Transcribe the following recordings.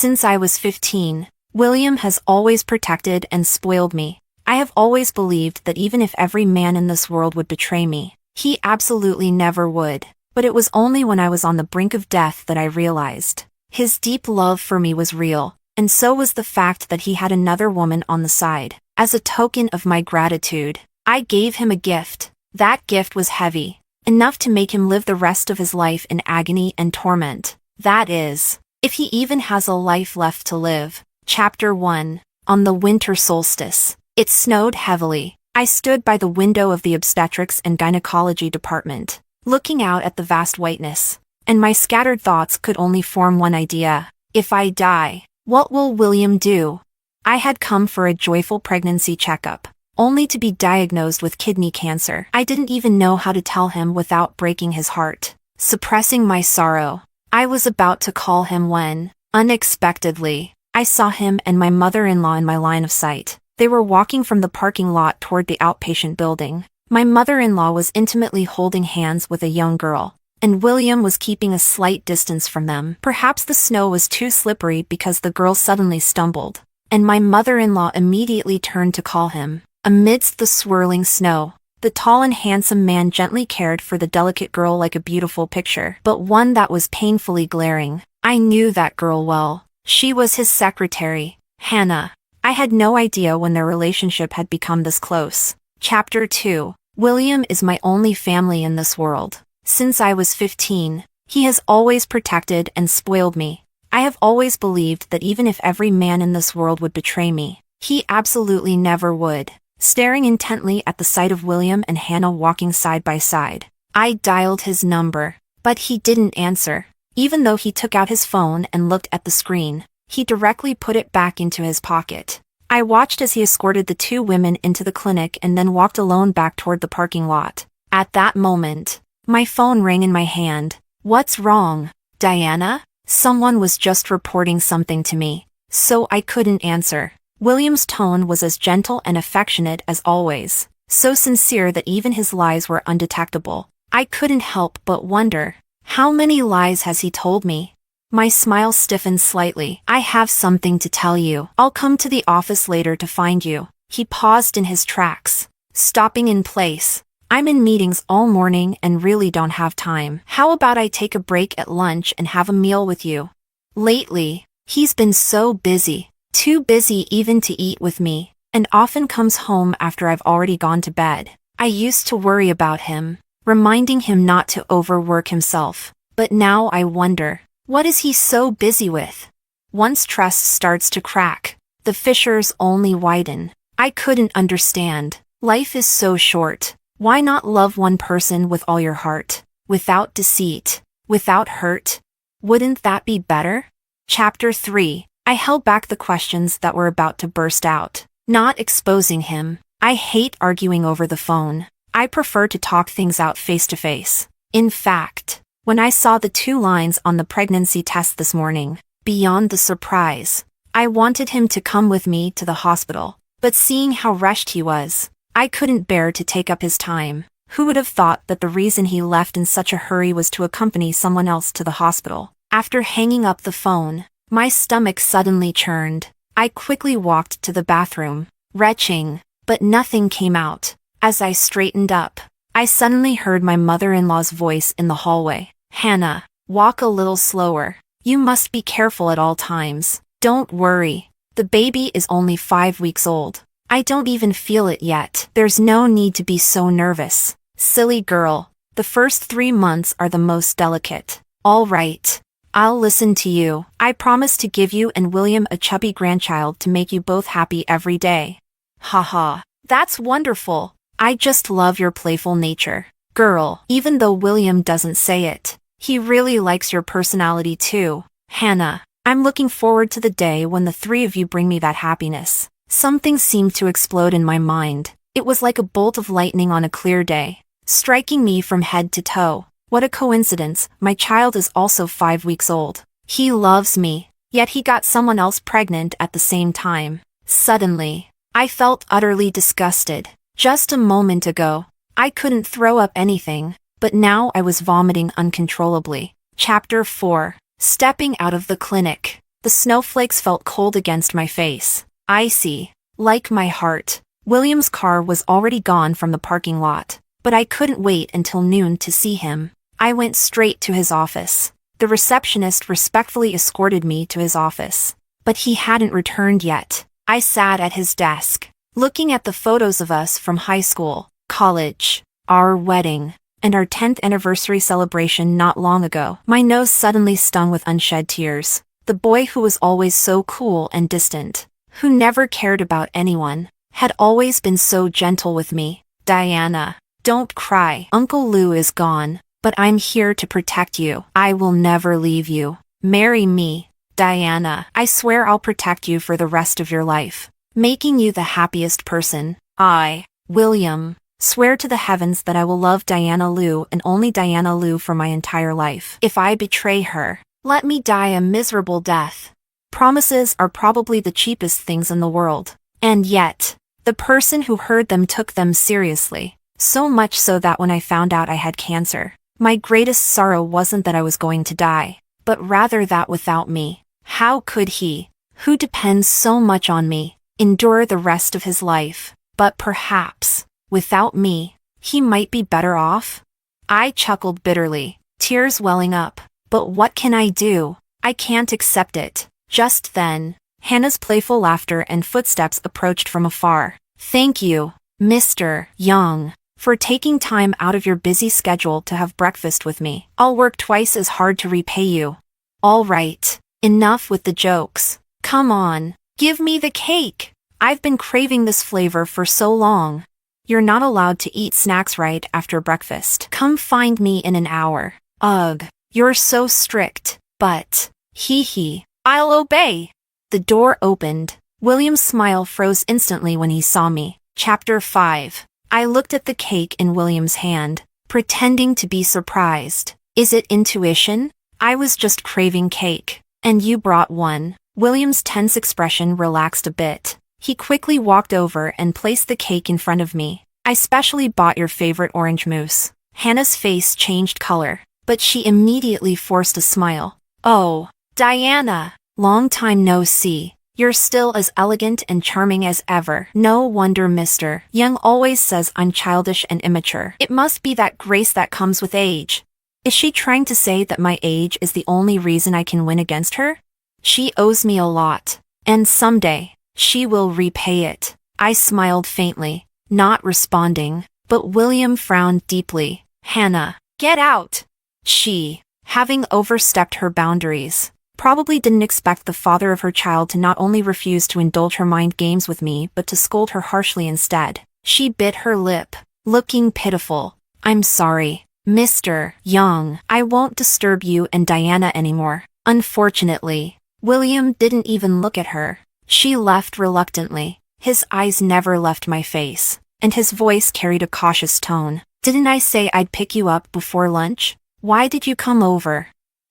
Since I was 15, William has always protected and spoiled me. I have always believed that even if every man in this world would betray me, he absolutely never would. But it was only when I was on the brink of death that I realized his deep love for me was real, and so was the fact that he had another woman on the side. As a token of my gratitude, I gave him a gift. That gift was heavy, enough to make him live the rest of his life in agony and torment. That is, if he even has a life left to live. Chapter 1. On the winter solstice. It snowed heavily. I stood by the window of the obstetrics and gynecology department, looking out at the vast whiteness, and my scattered thoughts could only form one idea. If I die, what will William do? I had come for a joyful pregnancy checkup, only to be diagnosed with kidney cancer. I didn't even know how to tell him without breaking his heart. Suppressing my sorrow, I was about to call him when, unexpectedly, I saw him and my mother-in-law in my line of sight. They were walking from the parking lot toward the outpatient building. My mother-in-law was intimately holding hands with a young girl, and William was keeping a slight distance from them. Perhaps the snow was too slippery because the girl suddenly stumbled, and my mother-in-law immediately turned to call him. Amidst the swirling snow, the tall and handsome man gently cared for the delicate girl like a beautiful picture, but one that was painfully glaring. I knew that girl well. She was his secretary, Hannah. I had no idea when their relationship had become this close. Chapter 2. William is my only family in this world. Since I was 15, he has always protected and spoiled me. I have always believed that even if every man in this world would betray me, he absolutely never would. Staring intently at the sight of William and Hannah walking side by side, I dialed his number, but he didn't answer. Even though he took out his phone and looked at the screen, he directly put it back into his pocket. I watched as he escorted the two women into the clinic and then walked alone back toward the parking lot. At that moment, my phone rang in my hand. What's wrong, Diana? Someone was just reporting something to me, so I couldn't answer. William's tone was as gentle and affectionate as always, so sincere that even his lies were undetectable. I couldn't help but wonder, how many lies has he told me? My smile stiffened slightly. I have something to tell you. I'll come to the office later to find you. He paused in his tracks, stopping in place. I'm in meetings all morning and really don't have time. How about I take a break at lunch and have a meal with you? Lately, he's been so busy, too busy even to eat with me, and often comes home after I've already gone to bed. I used to worry about him, reminding him not to overwork himself. But now I wonder, what is he so busy with? Once trust starts to crack, the fissures only widen. I couldn't understand. Life is so short. Why not love one person with all your heart, without deceit, without hurt? Wouldn't that be better? Chapter 3. I held back the questions that were about to burst out, not exposing him. I hate arguing over the phone. I prefer to talk things out face to face. In fact, when I saw the 2 lines on the pregnancy test this morning, beyond the surprise, I wanted him to come with me to the hospital. But seeing how rushed he was, I couldn't bear to take up his time. Who would have thought that the reason he left in such a hurry was to accompany someone else to the hospital? After hanging up the phone, my stomach suddenly churned. I quickly walked to the bathroom, retching, but nothing came out. As I straightened up, I suddenly heard my mother-in-law's voice in the hallway. Hannah, walk a little slower. You must be careful at all times. Don't worry. The baby is only 5 weeks old. I don't even feel it yet. There's no need to be so nervous. Silly girl. The first 3 months are the most delicate. All right. I'll listen to you. I promise to give you and William a chubby grandchild to make you both happy every day. Haha. That's wonderful. I just love your playful nature. Girl, even though William doesn't say it, he really likes your personality too. Hannah, I'm looking forward to the day when the 3 of you bring me that happiness. Something seemed to explode in my mind. It was like a bolt of lightning on a clear day, striking me from head to toe. What a coincidence, my child is also 5 weeks old. He loves me, yet he got someone else pregnant at the same time. Suddenly, I felt utterly disgusted. Just a moment ago, I couldn't throw up anything, but now I was vomiting uncontrollably. Chapter 4. Stepping out of the clinic. The snowflakes felt cold against my face, icy, like my heart. William's car was already gone from the parking lot, but I couldn't wait until noon to see him. I went straight to his office. The receptionist respectfully escorted me to his office, but he hadn't returned yet. I sat at his desk, looking at the photos of us from high school, college, our wedding, and our 10th anniversary celebration not long ago. My nose suddenly stung with unshed tears. The boy who was always so cool and distant, who never cared about anyone, had always been so gentle with me. Diana, don't cry. Uncle Lou is gone, but I'm here to protect you. I will never leave you. Marry me, Diana. I swear I'll protect you for the rest of your life, making you the happiest person. I, William, swear to the heavens that I will love Diana Lou and only Diana Lou for my entire life. If I betray her, let me die a miserable death. Promises are probably the cheapest things in the world. And yet, the person who heard them took them seriously. So much so that when I found out I had cancer, my greatest sorrow wasn't that I was going to die, but rather that without me, how could he, who depends so much on me, endure the rest of his life? But perhaps, without me, he might be better off? I chuckled bitterly, tears welling up. But what can I do? I can't accept it. Just then, Hannah's playful laughter and footsteps approached from afar. Thank you, Mr. Young, for taking time out of your busy schedule to have breakfast with me. I'll work twice as hard to repay you. All right, enough with the jokes. Come on, give me the cake. I've been craving this flavor for so long. You're not allowed to eat snacks right after breakfast. Come find me in an hour. Ugh. You're so strict, but, hee, I'll obey. The door opened. William's smile froze instantly when he saw me. Chapter 5. I looked at the cake in William's hand, pretending to be surprised. Is it intuition? I was just craving cake. And you brought one. William's tense expression relaxed a bit. He quickly walked over and placed the cake in front of me. I specially bought your favorite orange mousse. Hannah's face changed color, but she immediately forced a smile. Oh, Diana, long time no see. You're still as elegant and charming as ever. No wonder Mr. Young always says I'm childish and immature. It must be that grace that comes with age. Is she trying to say that my age is the only reason I can win against her? She owes me a lot, and someday, she will repay it. I smiled faintly, not responding, but William frowned deeply. Hannah, get out! She, having overstepped her boundaries, probably didn't expect the father of her child to not only refuse to indulge her mind games with me but to scold her harshly instead. She bit her lip, looking pitiful. I'm sorry, Mr. Young. I won't disturb you and Diana anymore. Unfortunately, William didn't even look at her. She left reluctantly. His eyes never left my face, and his voice carried a cautious tone. Didn't I say I'd pick you up before lunch? Why did you come over?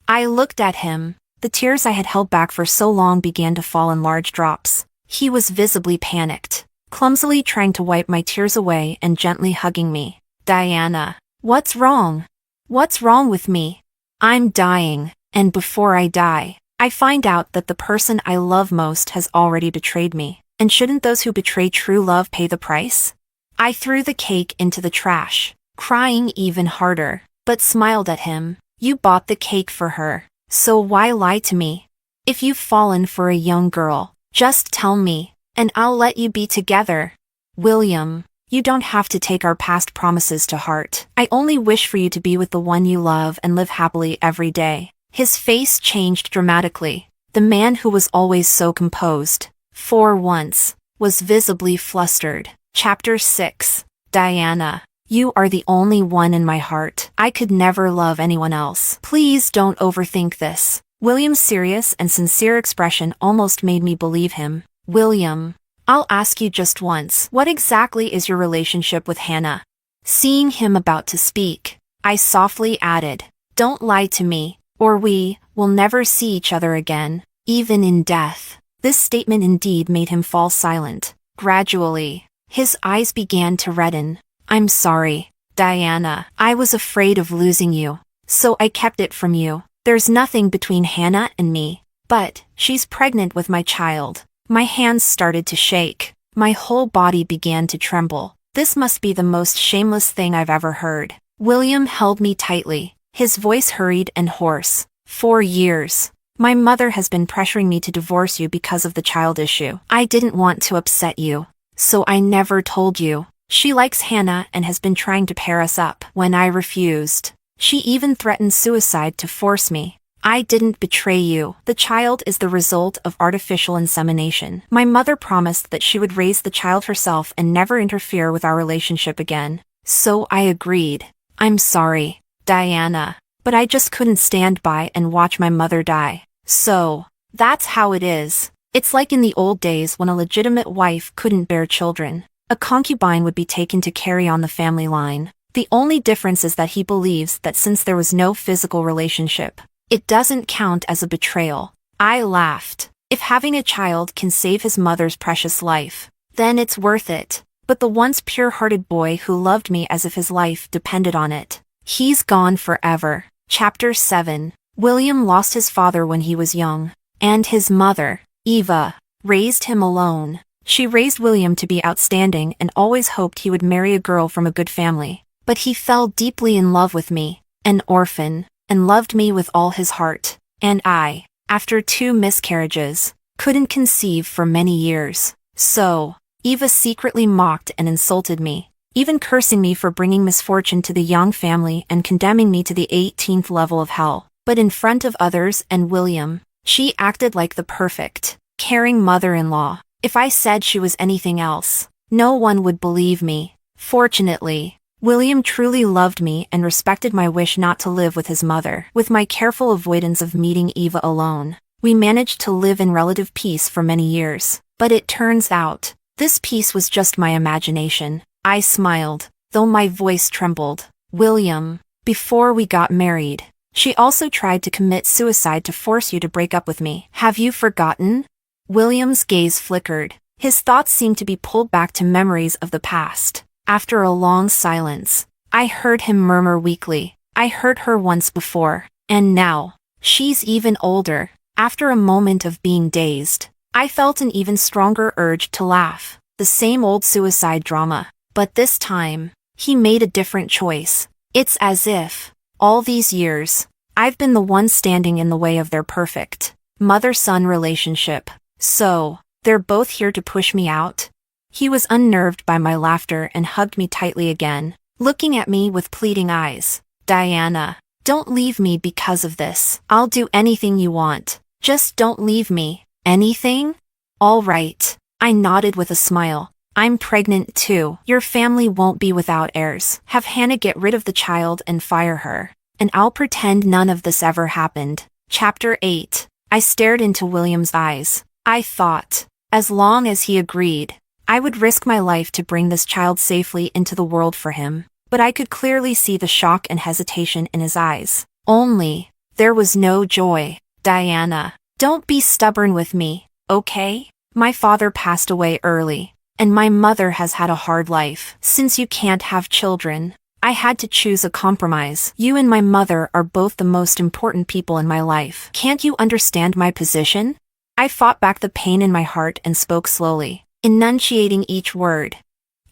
I looked at him. The tears I had held back for so long began to fall in large drops. He was visibly panicked, clumsily trying to wipe my tears away and gently hugging me. Diana, what's wrong? What's wrong with me? I'm dying, and before I die, I find out that the person I love most has already betrayed me. And shouldn't those who betray true love pay the price? I threw the cake into the trash, crying even harder, but smiled at him. You bought the cake for her, so why lie to me? If you've fallen for a young girl, just tell me, and I'll let you be together. William, you don't have to take our past promises to heart. I only wish for you to be with the one you love and live happily every day. His face changed dramatically. The man who was always so composed, for once, was visibly flustered. Chapter 6. Diana, you are the only one in my heart. I could never love anyone else. Please don't overthink this. William's serious and sincere expression almost made me believe him. William, I'll ask you just once. What exactly is your relationship with Hannah? Seeing him about to speak, I softly added, don't lie to me, or we will never see each other again, even in death. This statement indeed made him fall silent. Gradually, his eyes began to redden. I'm sorry, Diana. I was afraid of losing you, so I kept it from you. There's nothing between Hannah and me, But, she's pregnant with my child. My hands started to shake. My whole body began to tremble. This must be the most shameless thing I've ever heard. William held me tightly, his voice hurried and hoarse. 4 years. My mother has been pressuring me to divorce you because of the child issue. I didn't want to upset you, so I never told you. She likes Hannah and has been trying to pair us up. When I refused, she even threatened suicide to force me. I didn't betray you. The child is the result of artificial insemination. My mother promised that she would raise the child herself and never interfere with our relationship again. So I agreed. I'm sorry, Diana, but I just couldn't stand by and watch my mother die. So, that's how it is. It's like in the old days when a legitimate wife couldn't bear children. A concubine would be taken to carry on the family line. The only difference is that he believes that since there was no physical relationship, it doesn't count as a betrayal. I laughed. If having a child can save his mother's precious life, then it's worth it. But the once pure-hearted boy who loved me as if his life depended on it, he's gone forever. Chapter 7. William lost his father when he was young, and his mother, Eva, raised him alone. She raised William to be outstanding and always hoped he would marry a girl from a good family. But he fell deeply in love with me, an orphan, and loved me with all his heart. And I, after 2 miscarriages, couldn't conceive for many years. So, Eva secretly mocked and insulted me, even cursing me for bringing misfortune to the young family and condemning me to the 18th level of hell. But in front of others and William, she acted like the perfect, caring mother-in-law. If I said she was anything else, no one would believe me. Fortunately, William truly loved me and respected my wish not to live with his mother. With my careful avoidance of meeting Eva alone, we managed to live in relative peace for many years. But it turns out, this peace was just my imagination. I smiled, though my voice trembled. William, before we got married, she also tried to commit suicide to force you to break up with me. Have you forgotten? William's gaze flickered. His thoughts seemed to be pulled back to memories of the past. After a long silence, I heard him murmur weakly, I heard her once before, and now, she's even older. After a moment of being dazed, I felt an even stronger urge to laugh. The same old suicide drama, but this time, he made a different choice. It's as if, all these years, I've been the one standing in the way of their perfect mother-son relationship. So, they're both here to push me out? He was unnerved by my laughter and hugged me tightly again, looking at me with pleading eyes. Diana, don't leave me because of this. I'll do anything you want. Just don't leave me. Anything? All right. I nodded with a smile. I'm pregnant too. Your family won't be without heirs. Have Hannah get rid of the child and fire her, and I'll pretend none of this ever happened. Chapter 8. I stared into William's eyes. I thought, as long as he agreed, I would risk my life to bring this child safely into the world for him. But I could clearly see the shock and hesitation in his eyes. Only, there was no joy. Diana, don't be stubborn with me, okay? My father passed away early, and my mother has had a hard life. Since you can't have children, I had to choose a compromise. You and my mother are both the most important people in my life. Can't you understand my position? I fought back the pain in my heart and spoke slowly, enunciating each word.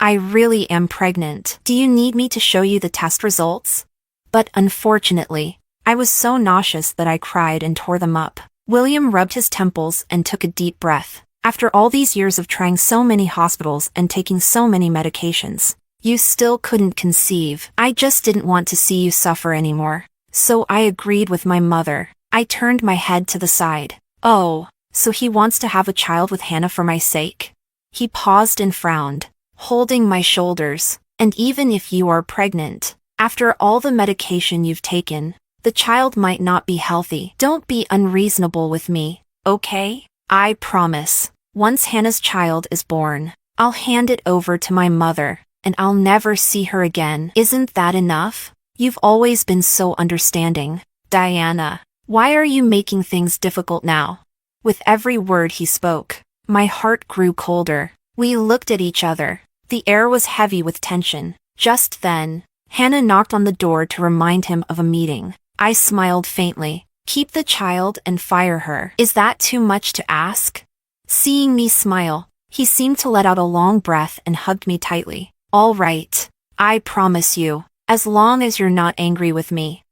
I really am pregnant. Do you need me to show you the test results? But unfortunately, I was so nauseous that I cried and tore them up. William rubbed his temples and took a deep breath. After all these years of trying so many hospitals and taking so many medications, you still couldn't conceive. I just didn't want to see you suffer anymore. So I agreed with my mother. I turned my head to the side. Oh, so he wants to have a child with Hannah for my sake? He paused and frowned, holding my shoulders. And even if you are pregnant, after all the medication you've taken, the child might not be healthy. Don't be unreasonable with me, okay? I promise, once Hannah's child is born, I'll hand it over to my mother, and I'll never see her again. Isn't that enough? You've always been so understanding. Diana, why are you making things difficult now? With every word he spoke, my heart grew colder. We looked at each other. The air was heavy with tension. Just then, Hannah knocked on the door to remind him of a meeting. I smiled faintly. Keep the child and fire her. Is that too much to ask? Seeing me smile, he seemed to let out a long breath and hugged me tightly. All right. I promise you, as long as you're not angry with me.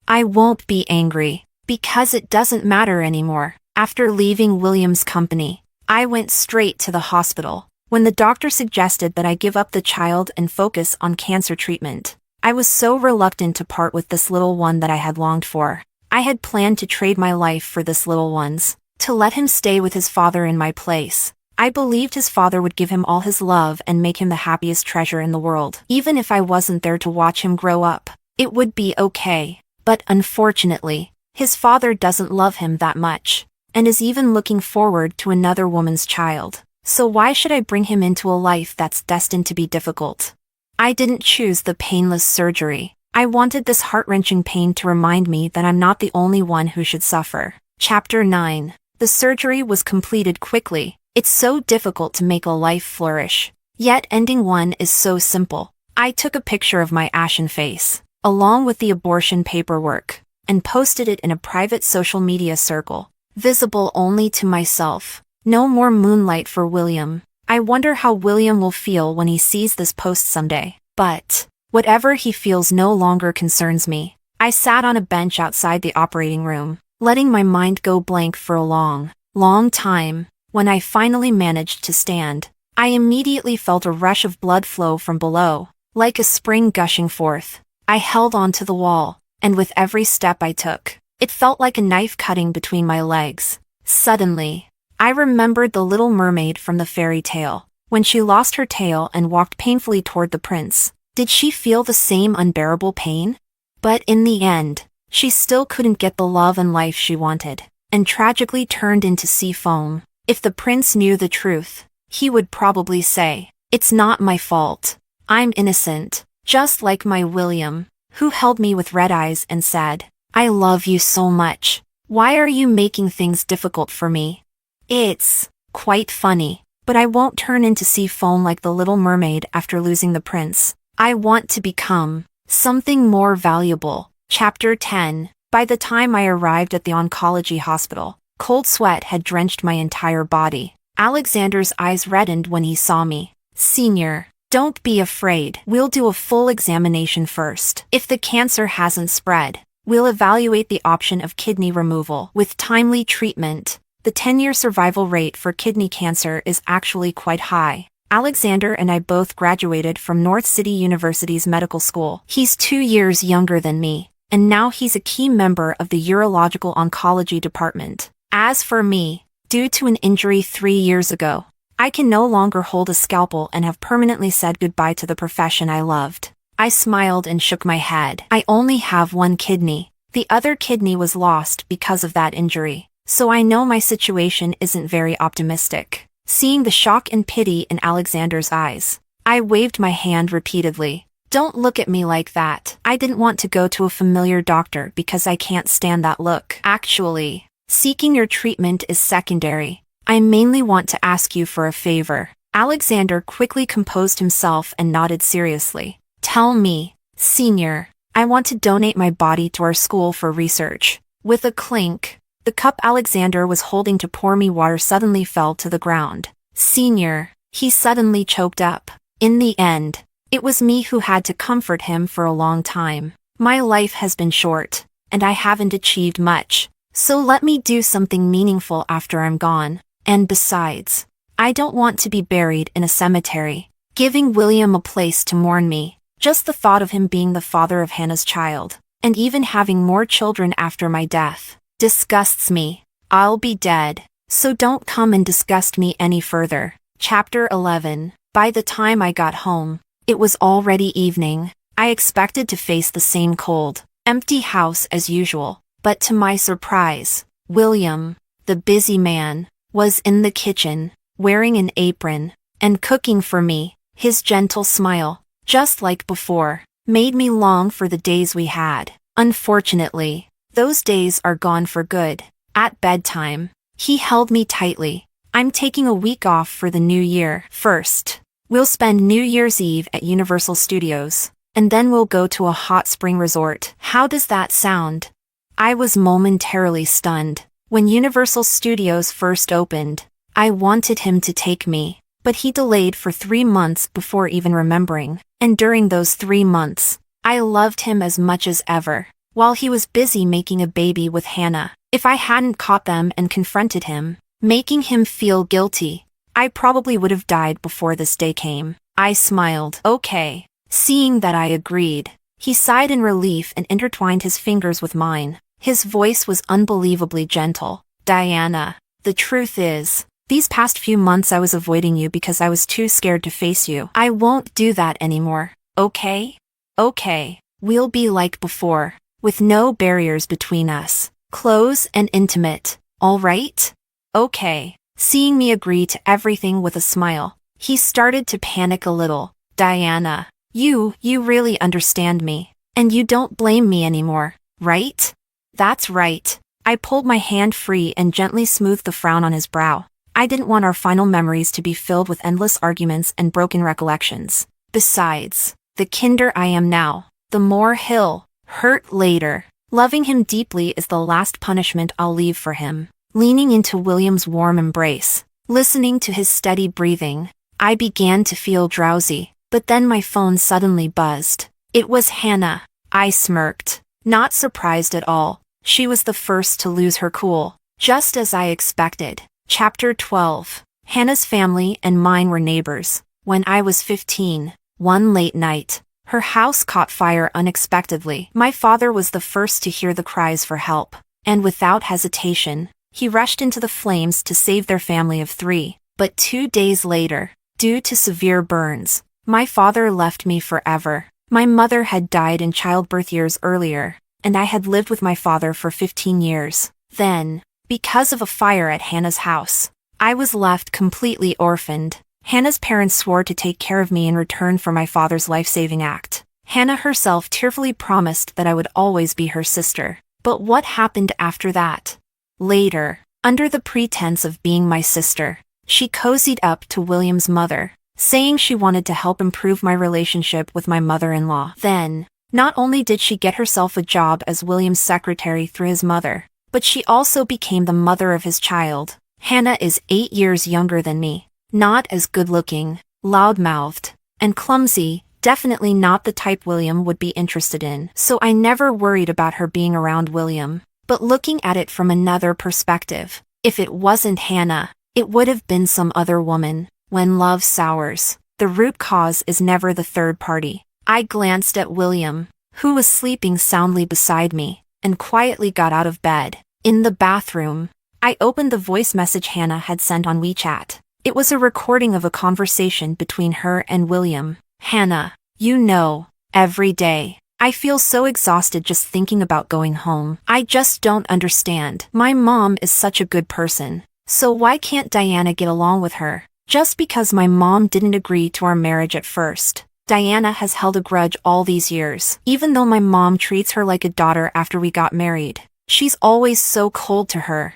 I won't be angry, because it doesn't matter anymore. After leaving William's company, I went straight to the hospital. When the doctor suggested that I give up the child and focus on cancer treatment, I was so reluctant to part with this little one that I had longed for. I had planned to trade my life for this little one's, to let him stay with his father in my place. I believed his father would give him all his love and make him the happiest treasure in the world. Even if I wasn't there to watch him grow up, it would be okay. But unfortunately, his father doesn't love him that much, and is even looking forward to another woman's child. So why should I bring him into a life that's destined to be difficult? I didn't choose the painless surgery. I wanted this heart-wrenching pain to remind me that I'm not the only one who should suffer. Chapter 9. The surgery was completed quickly. It's so difficult to make a life flourish. Yet ending one is so simple. I took a picture of my ashen face, along with the abortion paperwork, and posted it in a private social media circle, visible only to myself. No more moonlight for William. I wonder how William will feel when he sees this post someday. But whatever he feels no longer concerns me. I sat on a bench outside the operating room, letting my mind go blank for a long time. When I finally managed to stand, I immediately felt a rush of blood flow from below, like a spring gushing forth. I held on to the wall, and with every step I took, it felt like a knife cutting between my legs. Suddenly, I remembered the little mermaid from the fairy tale. When she lost her tail and walked painfully toward the prince, did she feel the same unbearable pain? But in the end, she still couldn't get the love and life she wanted, and tragically turned into sea foam. If the prince knew the truth, he would probably say, "It's not my fault. I'm innocent," just like my William, who held me with red eyes and said, "I love you so much. Why are you making things difficult for me?" It's quite funny, but I won't turn into sea foam like the little mermaid after losing the prince. I want to become something more valuable. Chapter 10. By the time I arrived at the oncology hospital, cold sweat had drenched my entire body. Alexander's eyes reddened when he saw me. "Senior, don't be afraid. We'll do a full examination first. If the cancer hasn't spread, we'll evaluate the option of kidney removal. With timely treatment, the 10-year survival rate for kidney cancer is actually quite high." Alexander and I both graduated from North City University's medical school. He's 2 years younger than me, and now he's a key member of the urological oncology department. As for me, due to an injury 3 years ago, I can no longer hold a scalpel and have permanently said goodbye to the profession I loved. I smiled and shook my head. I only have one kidney. The other kidney was lost because of that injury, so I know my situation isn't very optimistic. Seeing the shock and pity in Alexander's eyes, I waved my hand repeatedly. "Don't look at me like that. I didn't want to go to a familiar doctor because I can't stand that look. Actually, seeking your treatment is secondary. I mainly want to ask you for a favor." Alexander quickly composed himself and nodded seriously. "Tell me, Senior. I want to donate my body to our school for research." With a clink, the cup Alexander was holding to pour me water suddenly fell to the ground. "Senior," he suddenly choked up. In the end, it was me who had to comfort him for a long time. My life has been short, and I haven't achieved much. So let me do something meaningful after I'm gone. And besides, I don't want to be buried in a cemetery, giving William a place to mourn me. Just the thought of him being the father of Hannah's child, and even having more children after my death, disgusts me. I'll be dead, so don't come and disgust me any further. Chapter 11. By the time I got home, it was already evening. I expected to face the same cold, empty house as usual, but to my surprise, William, the busy man, was in the kitchen, wearing an apron, and cooking for me. His gentle smile, just like before, made me long for the days we had. Unfortunately, those days are gone for good. At bedtime, he held me tightly. "I'm taking a week off for the new year. First, we'll spend New Year's Eve at Universal Studios, and then we'll go to a hot spring resort. How does that sound?" I was momentarily stunned. When Universal Studios first opened, I wanted him to take me, but he delayed for 3 months before even remembering. And during those 3 months, I loved him as much as ever. While he was busy making a baby with Hannah, if I hadn't caught them and confronted him, making him feel guilty, I probably would have died before this day came. I smiled. Okay. Seeing that I agreed, he sighed in relief and intertwined his fingers with mine. His voice was unbelievably gentle. Diana, the truth is, these past few months I was avoiding you because I was too scared to face you. I won't do that anymore, okay? Okay. We'll be like before, with no barriers between us. Close and intimate, all right? Okay. Seeing me agree to everything with a smile, he started to panic a little. Diana, you really understand me, and you don't blame me anymore, right? That's right. I pulled my hand free and gently smoothed the frown on his brow. I didn't want our final memories to be filled with endless arguments and broken recollections. Besides, the kinder I am now, the more he'll hurt later. Loving him deeply is the last punishment I'll leave for him. Leaning into William's warm embrace, listening to his steady breathing, I began to feel drowsy, but then my phone suddenly buzzed. It was Hannah. I smirked, not surprised at all. She was the first to lose her cool, just as I expected. Chapter 12. Hannah's family and mine were neighbors. When I was 15, one late night, her house caught fire unexpectedly. My father was the first to hear the cries for help, and without hesitation, he rushed into the flames to save their family of 3. But 2 days later, due to severe burns, my father left me forever. My mother had died in childbirth years earlier, and I had lived with my father for 15 years. Then, because of a fire at Hannah's house, I was left completely orphaned. Hannah's parents swore to take care of me in return for my father's life-saving act. Hannah herself tearfully promised that I would always be her sister. But what happened after that? Later, under the pretense of being my sister, she cozied up to William's mother, saying she wanted to help improve my relationship with my mother-in-law. Then, not only did she get herself a job as William's secretary through his mother, but she also became the mother of his child. Hannah is 8 years younger than me, not as good-looking, loud-mouthed, and clumsy, definitely not the type William would be interested in. So I never worried about her being around William. But looking at it from another perspective, if it wasn't Hannah, it would have been some other woman. When love sours, the root cause is never the third party. I glanced at William, who was sleeping soundly beside me, and quietly got out of bed. In the bathroom, I opened the voice message Hannah had sent on WeChat. It was a recording of a conversation between her and William. Hannah, you know, every day, I feel so exhausted just thinking about going home. I just don't understand. My mom is such a good person, so why can't Diana get along with her? Just because my mom didn't agree to our marriage at first, Diana has held a grudge all these years. Even though my mom treats her like a daughter after we got married, she's always so cold to her.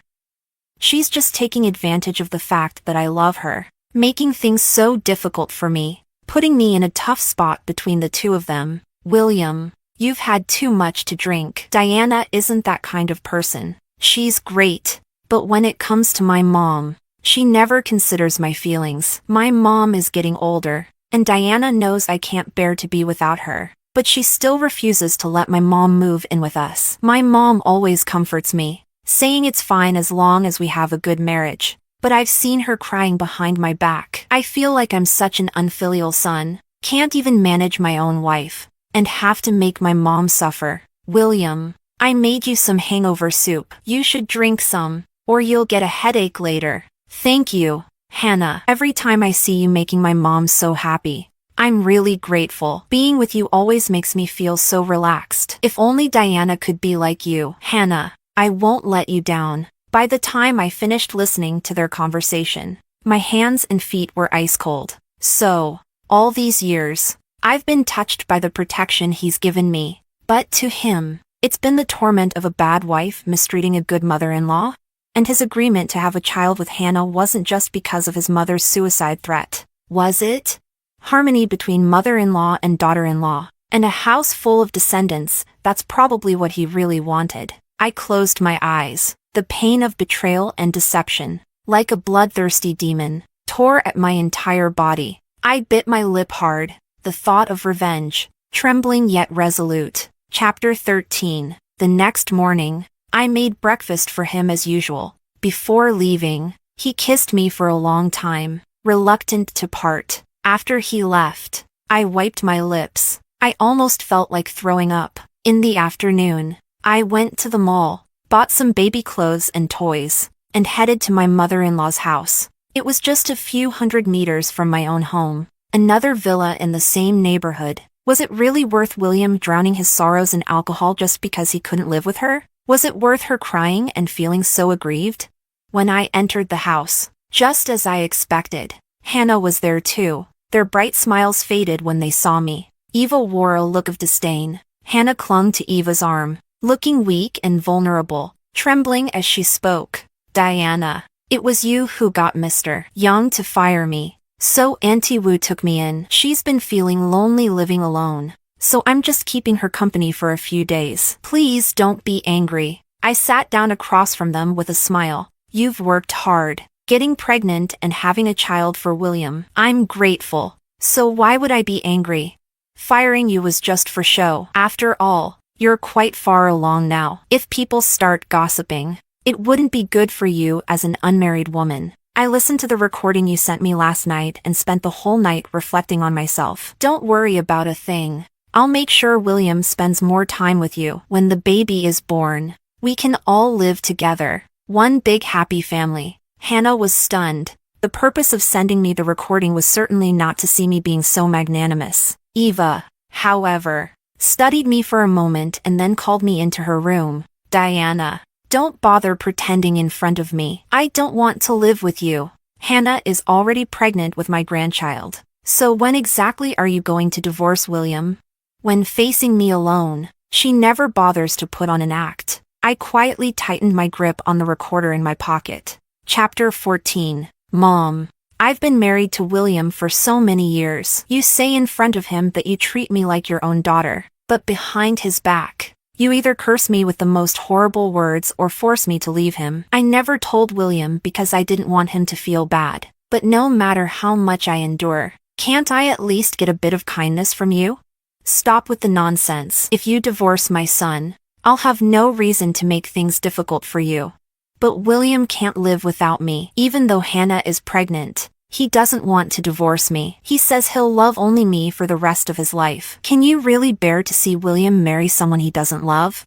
She's just taking advantage of the fact that I love her, making things so difficult for me, putting me in a tough spot between the two of them. William, you've had too much to drink. Diana isn't that kind of person. She's great, but when it comes to my mom, she never considers my feelings. My mom is getting older, and Diana knows I can't bear to be without her, but she still refuses to let my mom move in with us. My mom always comforts me, saying it's fine as long as we have a good marriage, but I've seen her crying behind my back. I feel like I'm such an unfilial son, can't even manage my own wife, and have to make my mom suffer. William, I made you some hangover soup. You should drink some, or you'll get a headache later. Thank you, Hannah. Every time I see you making my mom so happy, I'm really grateful. Being with you always makes me feel so relaxed. If only Diana could be like you. Hannah, I won't let you down. By the time I finished listening to their conversation, my hands and feet were ice cold. So, all these years, I've been touched by the protection he's given me. But to him, it's been the torment of a bad wife mistreating a good mother-in-law. And his agreement to have a child with Hannah wasn't just because of his mother's suicide threat, was it? Harmony between mother-in-law and daughter-in-law, and a house full of descendants, that's probably what he really wanted. I closed my eyes. The pain of betrayal and deception, like a bloodthirsty demon, tore at my entire body. I bit my lip hard, the thought of revenge, trembling yet resolute. Chapter 13. The next morning, I made breakfast for him as usual. Before leaving, he kissed me for a long time, reluctant to part. After he left, I wiped my lips. I almost felt like throwing up. In the afternoon, I went to the mall, bought some baby clothes and toys, and headed to my mother-in-law's house. It was just a few hundred meters from my own home, another villa in the same neighborhood. Was it really worth William drowning his sorrows in alcohol just because he couldn't live with her? Was it worth her crying and feeling so aggrieved? When I entered the house, just as I expected, Hannah was there too. Their bright smiles faded when they saw me. Eva wore a look of disdain. Hannah clung to Eva's arm, looking weak and vulnerable, trembling as she spoke. Diana, it was you who got Mr. Young to fire me. So Auntie Wu took me in. She's been feeling lonely living alone. So I'm just keeping her company for a few days. Please don't be angry. I sat down across from them with a smile. You've worked hard, getting pregnant and having a child for William. I'm grateful. So why would I be angry? Firing you was just for show. After all, you're quite far along now. If people start gossiping, it wouldn't be good for you as an unmarried woman. I listened to the recording you sent me last night and spent the whole night reflecting on myself. Don't worry about a thing. I'll make sure William spends more time with you. When the baby is born, we can all live together. One big happy family. Hannah was stunned. The purpose of sending me the recording was certainly not to see me being so magnanimous. Eva, however, studied me for a moment and then called me into her room. Diana, don't bother pretending in front of me. I don't want to live with you. Hannah is already pregnant with my grandchild. So when exactly are you going to divorce William? When facing me alone, she never bothers to put on an act. I quietly tightened my grip on the recorder in my pocket. Chapter 14. Mom, I've been married to William for so many years. You say in front of him that you treat me like your own daughter, but behind his back, you either curse me with the most horrible words or force me to leave him. I never told William because I didn't want him to feel bad. But no matter how much I endure, can't I at least get a bit of kindness from you? Stop with the nonsense. If you divorce my son, I'll have no reason to make things difficult for you. But William can't live without me. Even though Hannah is pregnant, he doesn't want to divorce me. He says he'll love only me for the rest of his life. Can you really bear to see William marry someone he doesn't love?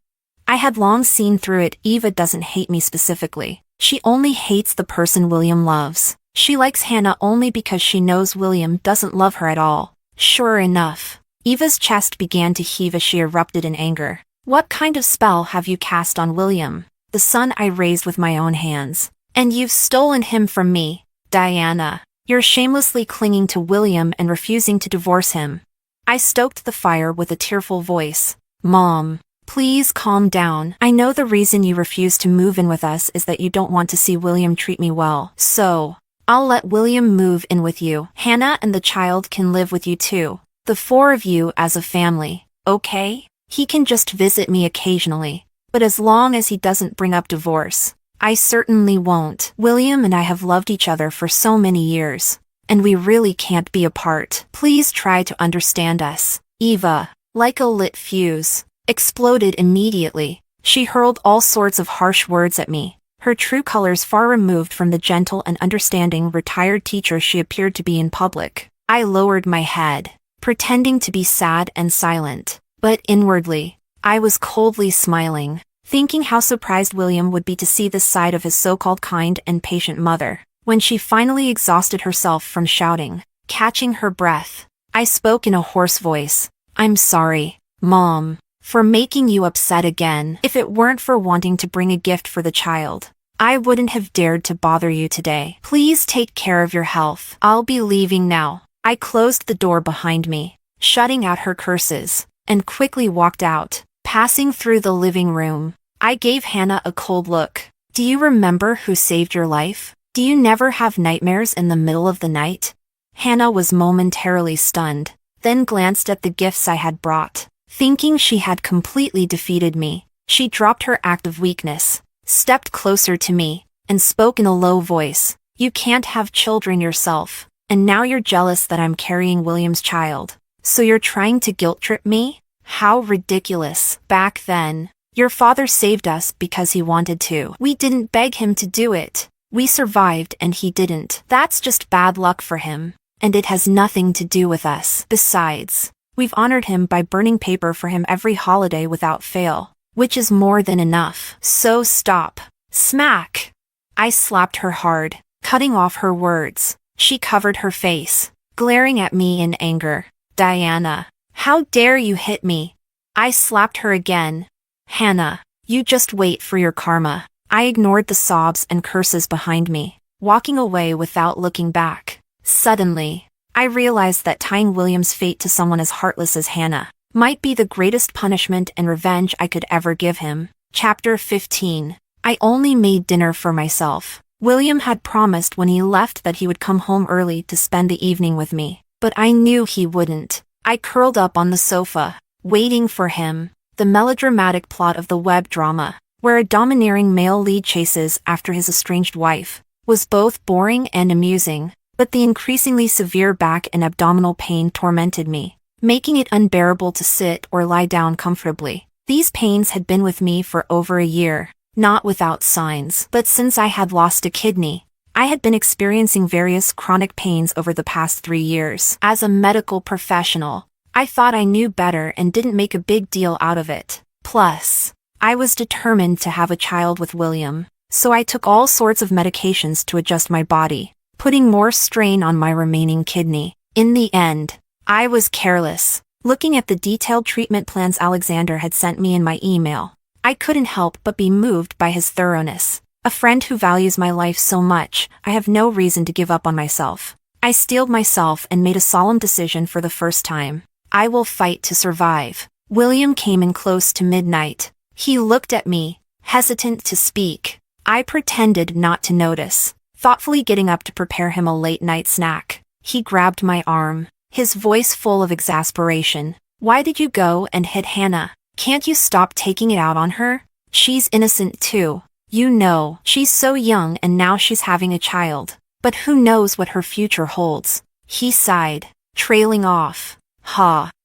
I had long seen through it. Eva doesn't hate me specifically. She only hates the person William loves. She likes Hannah only because she knows William doesn't love her at all. Sure enough, Eva's chest began to heave as she erupted in anger. What kind of spell have you cast on William, the son I raised with my own hands? And you've stolen him from me, Diana. You're shamelessly clinging to William and refusing to divorce him. I stoked the fire with a tearful voice. Mom, please calm down. I know the reason you refuse to move in with us is that you don't want to see William treat me well. So, I'll let William move in with you. Hannah and the child can live with you too. The four of you as a family, okay? He can just visit me occasionally, but as long as he doesn't bring up divorce, I certainly won't. William and I have loved each other for so many years, and we really can't be apart. Please try to understand us. Eva, like a lit fuse, exploded immediately. She hurled all sorts of harsh words at me, her true colors far removed from the gentle and understanding retired teacher she appeared to be in public. I lowered my head, pretending to be sad and silent, but inwardly, I was coldly smiling, thinking how surprised William would be to see this side of his so-called kind and patient mother. When she finally exhausted herself from shouting, catching her breath, I spoke in a hoarse voice. I'm sorry, Mom, for making you upset again. If it weren't for wanting to bring a gift for the child, I wouldn't have dared to bother you today. Please take care of your health. I'll be leaving now. I closed the door behind me, shutting out her curses, and quickly walked out. Passing through the living room, I gave Hannah a cold look. Do you remember who saved your life? Do you never have nightmares in the middle of the night? Hannah was momentarily stunned, then glanced at the gifts I had brought, thinking she had completely defeated me. She dropped her act of weakness, stepped closer to me, and spoke in a low voice. You can't have children yourself, and now you're jealous that I'm carrying William's child. So you're trying to guilt-trip me? How ridiculous. Back then, your father saved us because he wanted to. We didn't beg him to do it. We survived and he didn't. That's just bad luck for him, and it has nothing to do with us. Besides, we've honored him by burning paper for him every holiday without fail, which is more than enough. So stop. Smack! I slapped her hard, cutting off her words. She covered her face, glaring at me in anger. Diana, how dare you hit me? I slapped her again. Hannah, you just wait for your karma. I ignored the sobs and curses behind me, walking away without looking back. Suddenly, I realized that tying William's fate to someone as heartless as Hannah might be the greatest punishment and revenge I could ever give him. Chapter 15. I only made dinner for myself. William had promised when he left that he would come home early to spend the evening with me, but I knew he wouldn't. I curled up on the sofa, waiting for him. The melodramatic plot of the web drama, where a domineering male lead chases after his estranged wife, was both boring and amusing, but the increasingly severe back and abdominal pain tormented me, making it unbearable to sit or lie down comfortably. These pains had been with me for over a year, not without signs. But since I had lost a kidney, I had been experiencing various chronic pains over the past 3 years. As a medical professional, I thought I knew better and didn't make a big deal out of it. Plus, I was determined to have a child with William, so I took all sorts of medications to adjust my body, putting more strain on my remaining kidney. In the end, I was careless. Looking at the detailed treatment plans Alexander had sent me in my email, I couldn't help but be moved by his thoroughness. A friend who values my life so much, I have no reason to give up on myself. I steeled myself and made a solemn decision for the first time. I will fight to survive. William came in close to midnight. He looked at me, hesitant to speak. I pretended not to notice, thoughtfully getting up to prepare him a late-night snack. He grabbed my arm, his voice full of exasperation. Why did you go and hit Hannah? Can't you stop taking it out on her? She's innocent too. You know, she's so young and now she's having a child. But who knows what her future holds? He sighed, trailing off.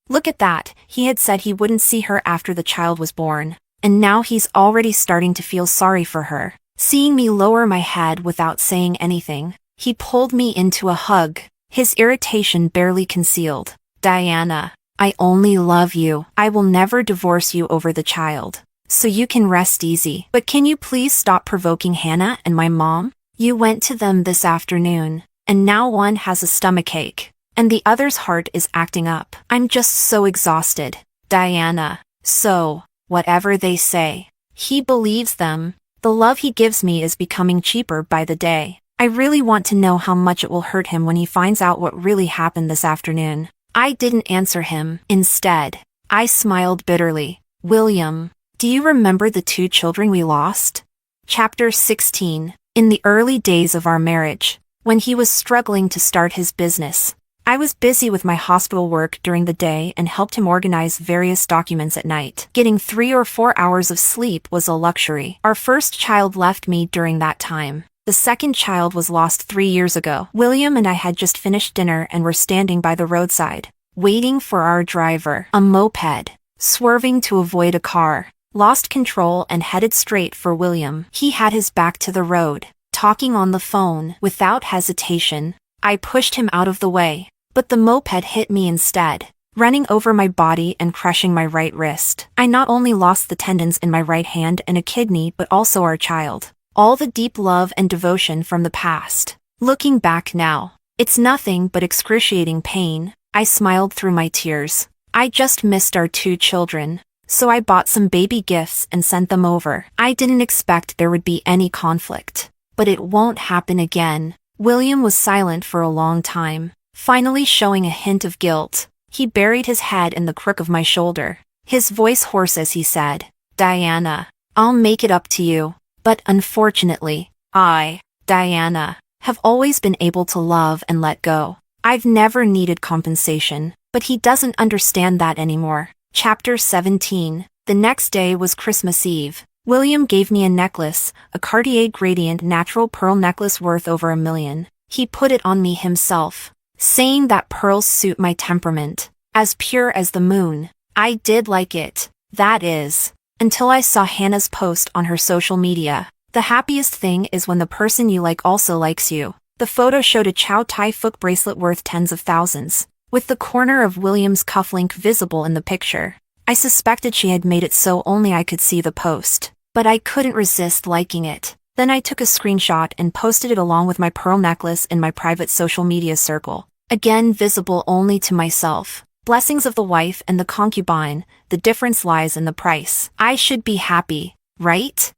Look at that. He had said he wouldn't see her after the child was born, and now he's already starting to feel sorry for her. Seeing me lower my head without saying anything, he pulled me into a hug, his irritation barely concealed. Diana, I only love you. I will never divorce you over the child, so you can rest easy. But can you please stop provoking Hannah and my mom? You went to them this afternoon, and now one has a stomachache, and the other's heart is acting up. I'm just so exhausted. Diana, so, whatever they say, he believes them. The love he gives me is becoming cheaper by the day. I really want to know how much it will hurt him when he finds out what really happened this afternoon. I didn't answer him. Instead, I smiled bitterly. William, do you remember the 2 children we lost? Chapter 16. In the early days of our marriage, when he was struggling to start his business, I was busy with my hospital work during the day and helped him organize various documents at night. Getting 3 or 4 hours of sleep was a luxury. Our first child left me during that time. The second child was lost 3 years ago. William and I had just finished dinner and were standing by the roadside, waiting for our driver. A moped, swerving to avoid a car, lost control and headed straight for William. He had his back to the road, talking on the phone. Without hesitation, I pushed him out of the way, but the moped hit me instead, running over my body and crushing my right wrist. I not only lost the tendons in my right hand and a kidney but also our child. All the deep love and devotion from the past. Looking back now, it's nothing but excruciating pain. I smiled through my tears. I just missed our 2 children, so I bought some baby gifts and sent them over. I didn't expect there would be any conflict, but it won't happen again. William was silent for a long time, finally showing a hint of guilt. He buried his head in the crook of my shoulder, his voice hoarse as he said, Diana, I'll make it up to you. But unfortunately, Diana, have always been able to love and let go. I've never needed compensation, but he doesn't understand that anymore. Chapter 17. The next day was Christmas Eve. William gave me a necklace, a Cartier Gradient natural pearl necklace worth over $1 million. He put it on me himself, saying that pearls suit my temperament, as pure as the moon. I did like it, that is, until I saw Hannah's post on her social media. The happiest thing is when the person you like also likes you. The photo showed a Chow Tai Fook bracelet worth tens of thousands, with the corner of William's cufflink visible in the picture. I suspected she had made it so only I could see the post, but I couldn't resist liking it. Then I took a screenshot and posted it along with my pearl necklace in my private social media circle. Again visible only to myself. Blessings of the wife and the concubine, the difference lies in the price. I should be happy, right?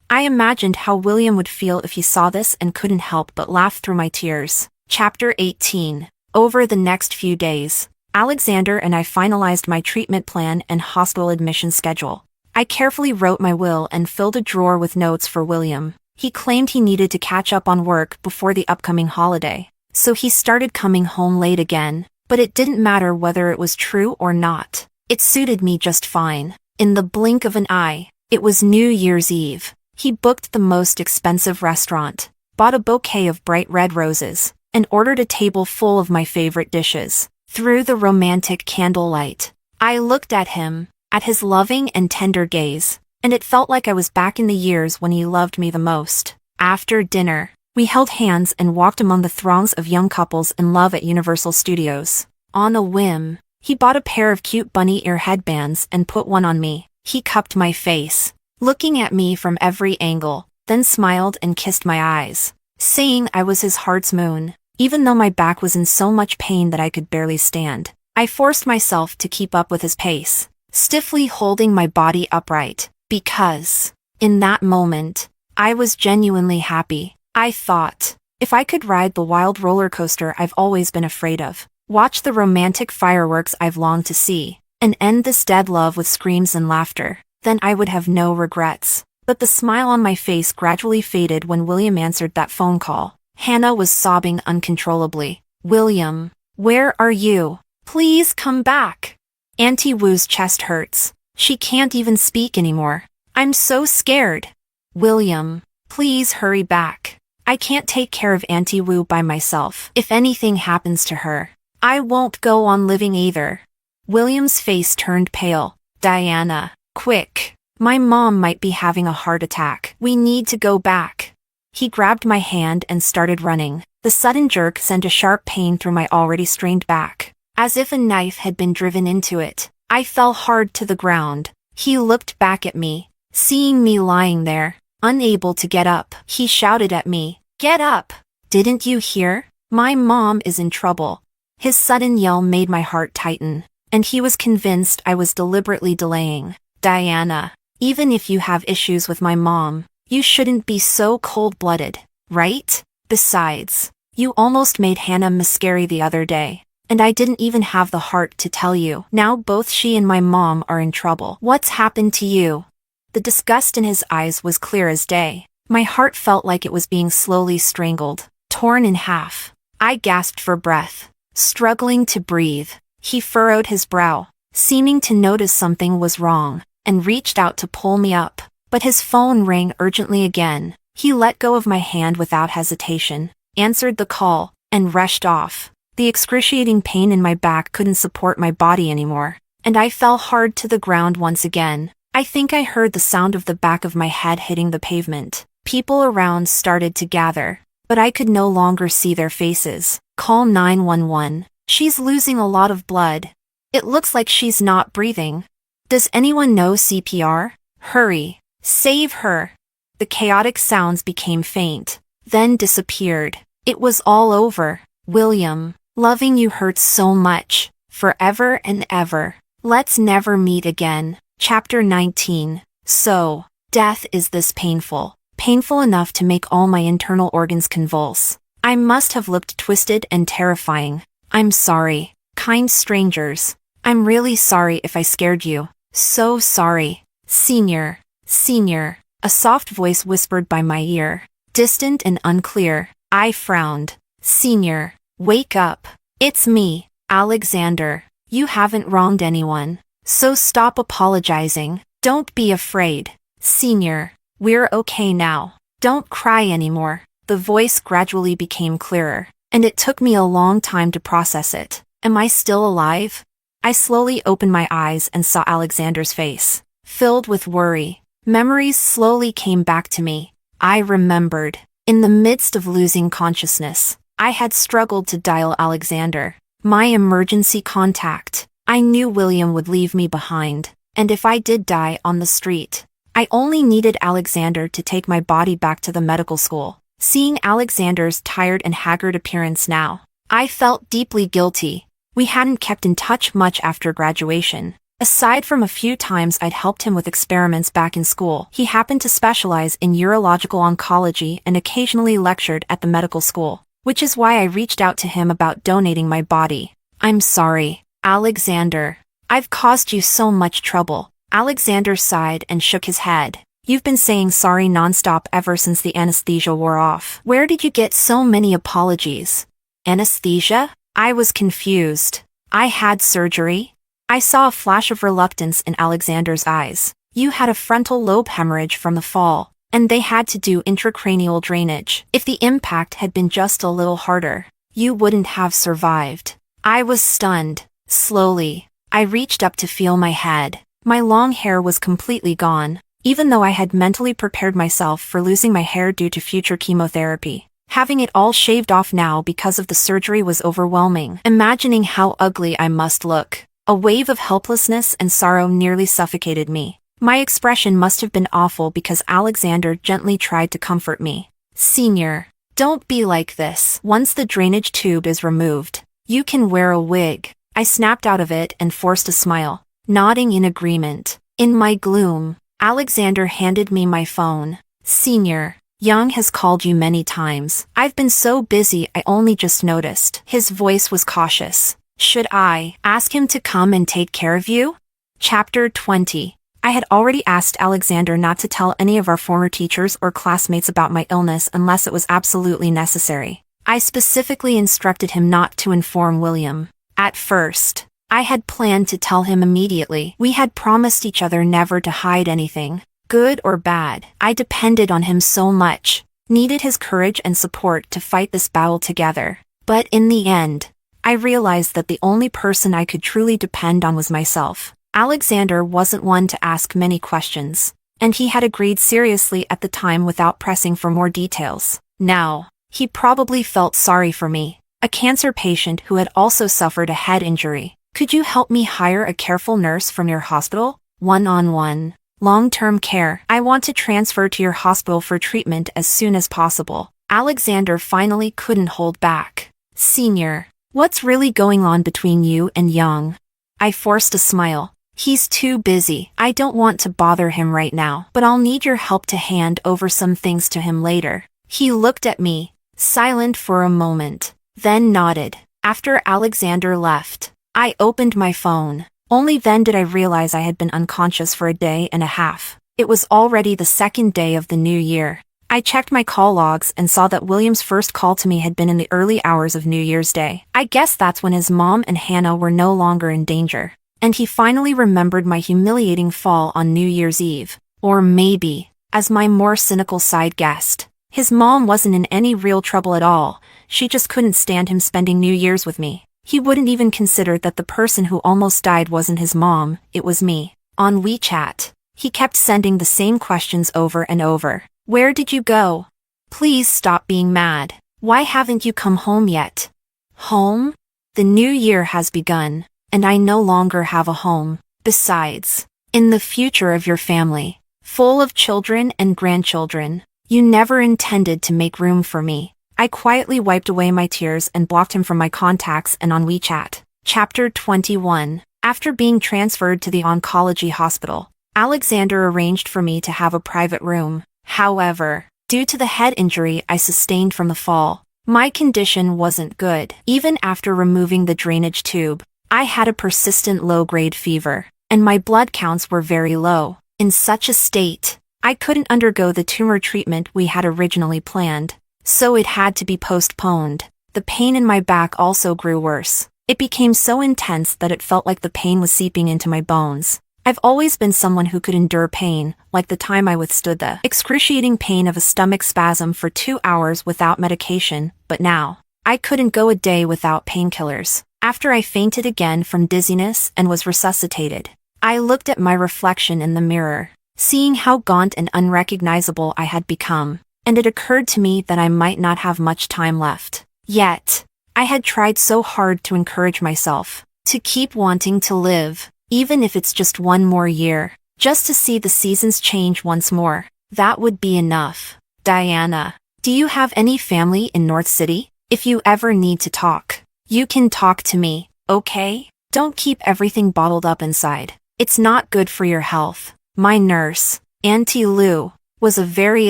I imagined how William would feel if he saw this and couldn't help but laugh through my tears. Chapter 18. Over the next few days, Alexander and I finalized my treatment plan and hospital admission schedule. I carefully wrote my will and filled a drawer with notes for William. He claimed he needed to catch up on work before the upcoming holiday, so he started coming home late again, but it didn't matter whether it was true or not. It suited me just fine. In the blink of an eye, it was New Year's Eve. He booked the most expensive restaurant, bought a bouquet of bright red roses, and ordered a table full of my favorite dishes. Through the romantic candlelight, I looked at him, at his loving and tender gaze, and it felt like I was back in the years when he loved me the most. After dinner, we held hands and walked among the throngs of young couples in love at Universal Studios. On a whim, he bought a pair of cute bunny ear headbands and put one on me. He cupped my face, looking at me from every angle, then smiled and kissed my eyes, saying I was his heart's moon. Even though my back was in so much pain that I could barely stand, I forced myself to keep up with his pace, stiffly holding my body upright, because, in that moment, I was genuinely happy. I thought, if I could ride the wild roller coaster I've always been afraid of, watch the romantic fireworks I've longed to see, and end this dead love with screams and laughter, then I would have no regrets. But the smile on my face gradually faded when William answered that phone call. Hannah was sobbing uncontrollably. William, where are you? Please come back. Auntie Wu's chest hurts. She can't even speak anymore. I'm so scared. William, please hurry back. I can't take care of Auntie Wu by myself. If anything happens to her, I won't go on living either. William's face turned pale. Diana, quick. My mom might be having a heart attack. We need to go back. He grabbed my hand and started running. The sudden jerk sent a sharp pain through my already strained back, as if a knife had been driven into it. I fell hard to the ground. He looked back at me, seeing me lying there, unable to get up. He shouted at me, "Get up! Didn't you hear? My mom is in trouble." His sudden yell made my heart tighten, and he was convinced I was deliberately delaying. Diana, even if you have issues with my mom, you shouldn't be so cold-blooded, right? Besides, you almost made Hannah miscarry the other day, and I didn't even have the heart to tell you. Now both she and my mom are in trouble. What's happened to you? The disgust in his eyes was clear as day. My heart felt like it was being slowly strangled, torn in half. I gasped for breath, struggling to breathe. He furrowed his brow, seeming to notice something was wrong, and reached out to pull me up. But his phone rang urgently again. He let go of my hand without hesitation, answered the call, and rushed off. The excruciating pain in my back couldn't support my body anymore, and I fell hard to the ground once again. I think I heard the sound of the back of my head hitting the pavement. People around started to gather, but I could no longer see their faces. Call 911. She's losing a lot of blood. It looks like she's not breathing. Does anyone know CPR? Hurry. Save her. The chaotic sounds became faint, then disappeared. It was all over. William, loving you hurts so much. Forever and ever. Let's never meet again. Chapter 19. So, death is this painful. Painful enough to make all my internal organs convulse. I must have looked twisted and terrifying. I'm sorry, kind strangers. I'm really sorry if I scared you. So sorry. Senior. Senior, a soft voice whispered by my ear, distant and unclear. I frowned. Senior, wake up. It's me, Alexander. You haven't wronged anyone, so stop apologizing. Don't be afraid. Senior, we're okay now. Don't cry anymore. The voice gradually became clearer, and it took me a long time to process it. Am I still alive? I slowly opened my eyes and saw Alexander's face, filled with worry. Memories slowly came back to me. I remembered. In the midst of losing consciousness, I had struggled to dial Alexander, my emergency contact. I knew William would leave me behind, and if I did die on the street, I only needed Alexander to take my body back to the medical school. Seeing Alexander's tired and haggard appearance now, I felt deeply guilty. We hadn't kept in touch much after graduation. Aside from a few times I'd helped him with experiments back in school, he happened to specialize in urological oncology and occasionally lectured at the medical school, which is why I reached out to him about donating my body. I'm sorry, Alexander. I've caused you so much trouble. Alexander sighed and shook his head. You've been saying sorry nonstop ever since the anesthesia wore off. Where did you get so many apologies? Anesthesia? I was confused. I had surgery? I saw a flash of reluctance in Alexander's eyes. You had a frontal lobe hemorrhage from the fall, and they had to do intracranial drainage. If the impact had been just a little harder, you wouldn't have survived. I was stunned. Slowly, I reached up to feel my head. My long hair was completely gone, even though I had mentally prepared myself for losing my hair due to future chemotherapy. Having it all shaved off now because of the surgery was overwhelming. Imagining how ugly I must look. A wave of helplessness and sorrow nearly suffocated me. My expression must have been awful because Alexander gently tried to comfort me. Senior, don't be like this. Once the drainage tube is removed, you can wear a wig. I snapped out of it and forced a smile, nodding in agreement. In my gloom, Alexander handed me my phone. Senior, Young has called you many times. I've been so busy I only just noticed. His voice was cautious. Should I ask him to come and take care of you? Chapter 20. I had already asked Alexander not to tell any of our former teachers or classmates about my illness unless it was absolutely necessary. I specifically instructed him not to inform William. At first, I had planned to tell him immediately. We had promised each other never to hide anything, good or bad. I depended on him so much, needed his courage and support to fight this battle together. But in the end, I realized that the only person I could truly depend on was myself. Alexander wasn't one to ask many questions, and he had agreed seriously at the time without pressing for more details. Now, he probably felt sorry for me, a cancer patient who had also suffered a head injury. Could you help me hire a careful nurse from your hospital? One-on-one. Long-term care. I want to transfer to your hospital for treatment as soon as possible. Alexander finally couldn't hold back. Senior, what's really going on between you and Young? I forced a smile. He's too busy. I don't want to bother him right now, but I'll need your help to hand over some things to him later. He looked at me, silent for a moment, then nodded. After Alexander left, I opened my phone. Only then did I realize I had been unconscious for a day and a half. It was already the second day of the new year. I checked my call logs and saw that William's first call to me had been in the early hours of New Year's Day. I guess that's when his mom and Hannah were no longer in danger. And he finally remembered my humiliating fall on New Year's Eve. Or maybe, as my more cynical side guessed, his mom wasn't in any real trouble at all. She just couldn't stand him spending New Year's with me. He wouldn't even consider that the person who almost died wasn't his mom, it was me. On WeChat, he kept sending the same questions over and over. Where did you go? Please stop being mad. Why haven't you come home yet? Home? The new year has begun, and I no longer have a home. Besides, in the future of your family, full of children and grandchildren, you never intended to make room for me. I quietly wiped away my tears and blocked him from my contacts and on WeChat. Chapter 21. After being transferred to the oncology hospital, Alexander arranged for me to have a private room. However, due to the head injury I sustained from the fall, my condition wasn't good. Even after removing the drainage tube, I had a persistent low-grade fever, and my blood counts were very low. In such a state, I couldn't undergo the tumor treatment we had originally planned, so it had to be postponed. The pain in my back also grew worse. It became so intense that it felt like the pain was seeping into my bones. I've always been someone who could endure pain, like the time I withstood the excruciating pain of a stomach spasm for 2 hours without medication, but now, I couldn't go a day without painkillers. After I fainted again from dizziness and was resuscitated, I looked at my reflection in the mirror, seeing how gaunt and unrecognizable I had become, and it occurred to me that I might not have much time left. Yet, I had tried so hard to encourage myself, to keep wanting to live, even if it's just one more year, just to see the seasons change once more. That would be enough. Diana, do you have any family in North City? If you ever need to talk, you can talk to me, okay? Don't keep everything bottled up inside. It's not good for your health. My nurse, Auntie Lou, was a very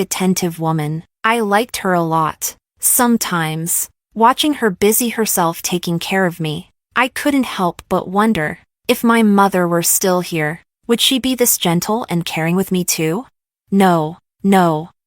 attentive woman. I liked her a lot. Sometimes, watching her busy herself taking care of me, I couldn't help but wonder, if my mother were still here, would she be this gentle and caring with me too? No,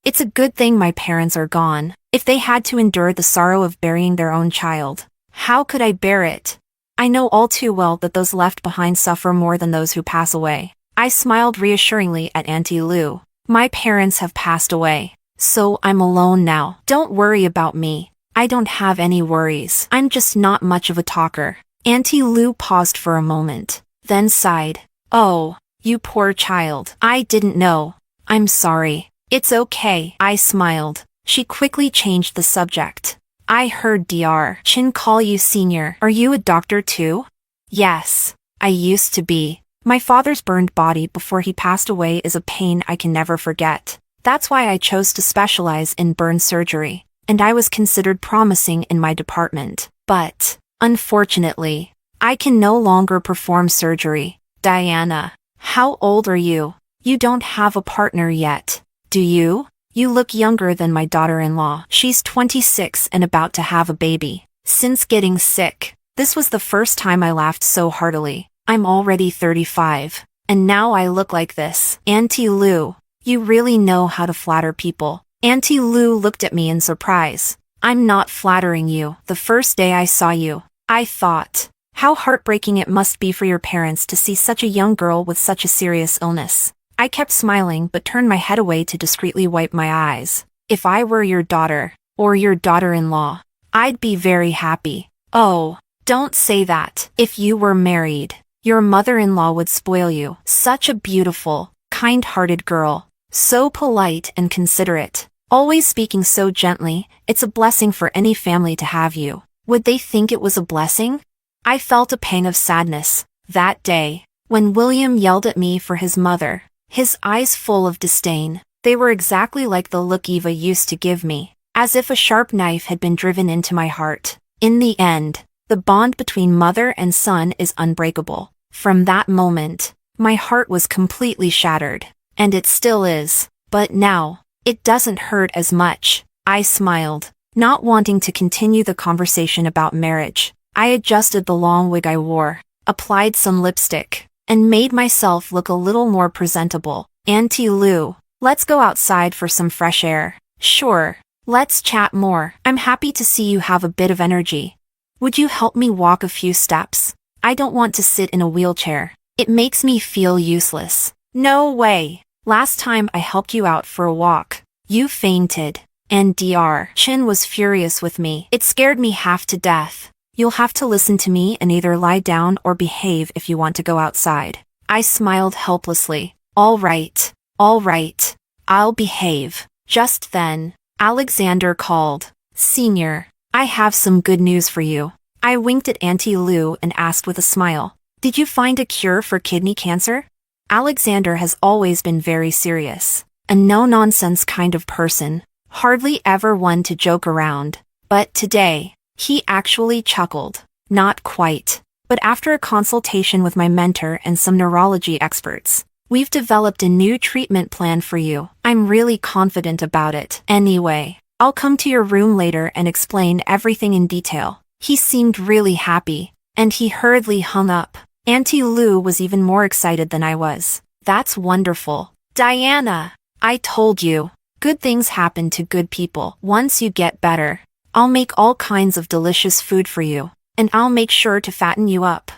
it's a good thing my parents are gone. If they had to endure the sorrow of burying their own child, how could I bear it? I know all too well that those left behind suffer more than those who pass away. I smiled reassuringly at Auntie Lou. My parents have passed away, so I'm alone now. Don't worry about me. I don't have any worries. I'm just not much of a talker. Auntie Lou paused for a moment, then sighed. Oh, you poor child. I didn't know. I'm sorry. It's okay. I smiled. She quickly changed the subject. I heard Dr. Chin call you senior. Are you a doctor too? Yes, I used to be. My father's burned body before he passed away is a pain I can never forget. That's why I chose to specialize in burn surgery, and I was considered promising in my department. But, unfortunately, I can no longer perform surgery. Diana, how old are you? You don't have a partner yet, do you? You look younger than my daughter-in-law. She's 26 and about to have a baby. Since getting sick, this was the first time I laughed so heartily. I'm already 35, and now I look like this. Auntie Lou, you really know how to flatter people. Auntie Lou looked at me in surprise. I'm not flattering you. The first day I saw you, I thought, how heartbreaking it must be for your parents to see such a young girl with such a serious illness. I kept smiling but turned my head away to discreetly wipe my eyes. If I were your daughter, or your daughter-in-law, I'd be very happy. Oh, don't say that. If you were married, your mother-in-law would spoil you. Such a beautiful, kind-hearted girl. So polite and considerate. Always speaking so gently. It's a blessing for any family to have you. Would they think it was a blessing? I felt a pang of sadness. That day, when William yelled at me for his mother, his eyes full of disdain, they were exactly like the look Eva used to give me, as if a sharp knife had been driven into my heart. In the end, the bond between mother and son is unbreakable. From that moment, my heart was completely shattered, and it still is, but now, it doesn't hurt as much. I smiled, not wanting to continue the conversation about marriage. I adjusted the long wig I wore, applied some lipstick, and made myself look a little more presentable. Auntie Lou, let's go outside for some fresh air. Sure, let's chat more. I'm happy to see you have a bit of energy. Would you help me walk a few steps? I don't want to sit in a wheelchair. It makes me feel useless. No way. Last time I helped you out for a walk, you fainted, and Dr. Chin was furious with me. It scared me half to death. You'll have to listen to me and either lie down or behave if you want to go outside. I smiled helplessly. All right, I'll behave. Just then, Alexander called. Senior, I have some good news for you. I winked at Auntie Lou and asked with a smile, did you find a cure for kidney cancer? Alexander has always been very serious, a no-nonsense kind of person, hardly ever one to joke around. But today, he actually chuckled. Not quite. But after a consultation with my mentor and some neurology experts, we've developed a new treatment plan for you. I'm really confident about it. Anyway, I'll come to your room later and explain everything in detail. He seemed really happy, and he hurriedly hung up. Auntie Lou was even more excited than I was. That's wonderful. Diana, I told you, good things happen to good people. Once you get better, I'll make all kinds of delicious food for you, and I'll make sure to fatten you up.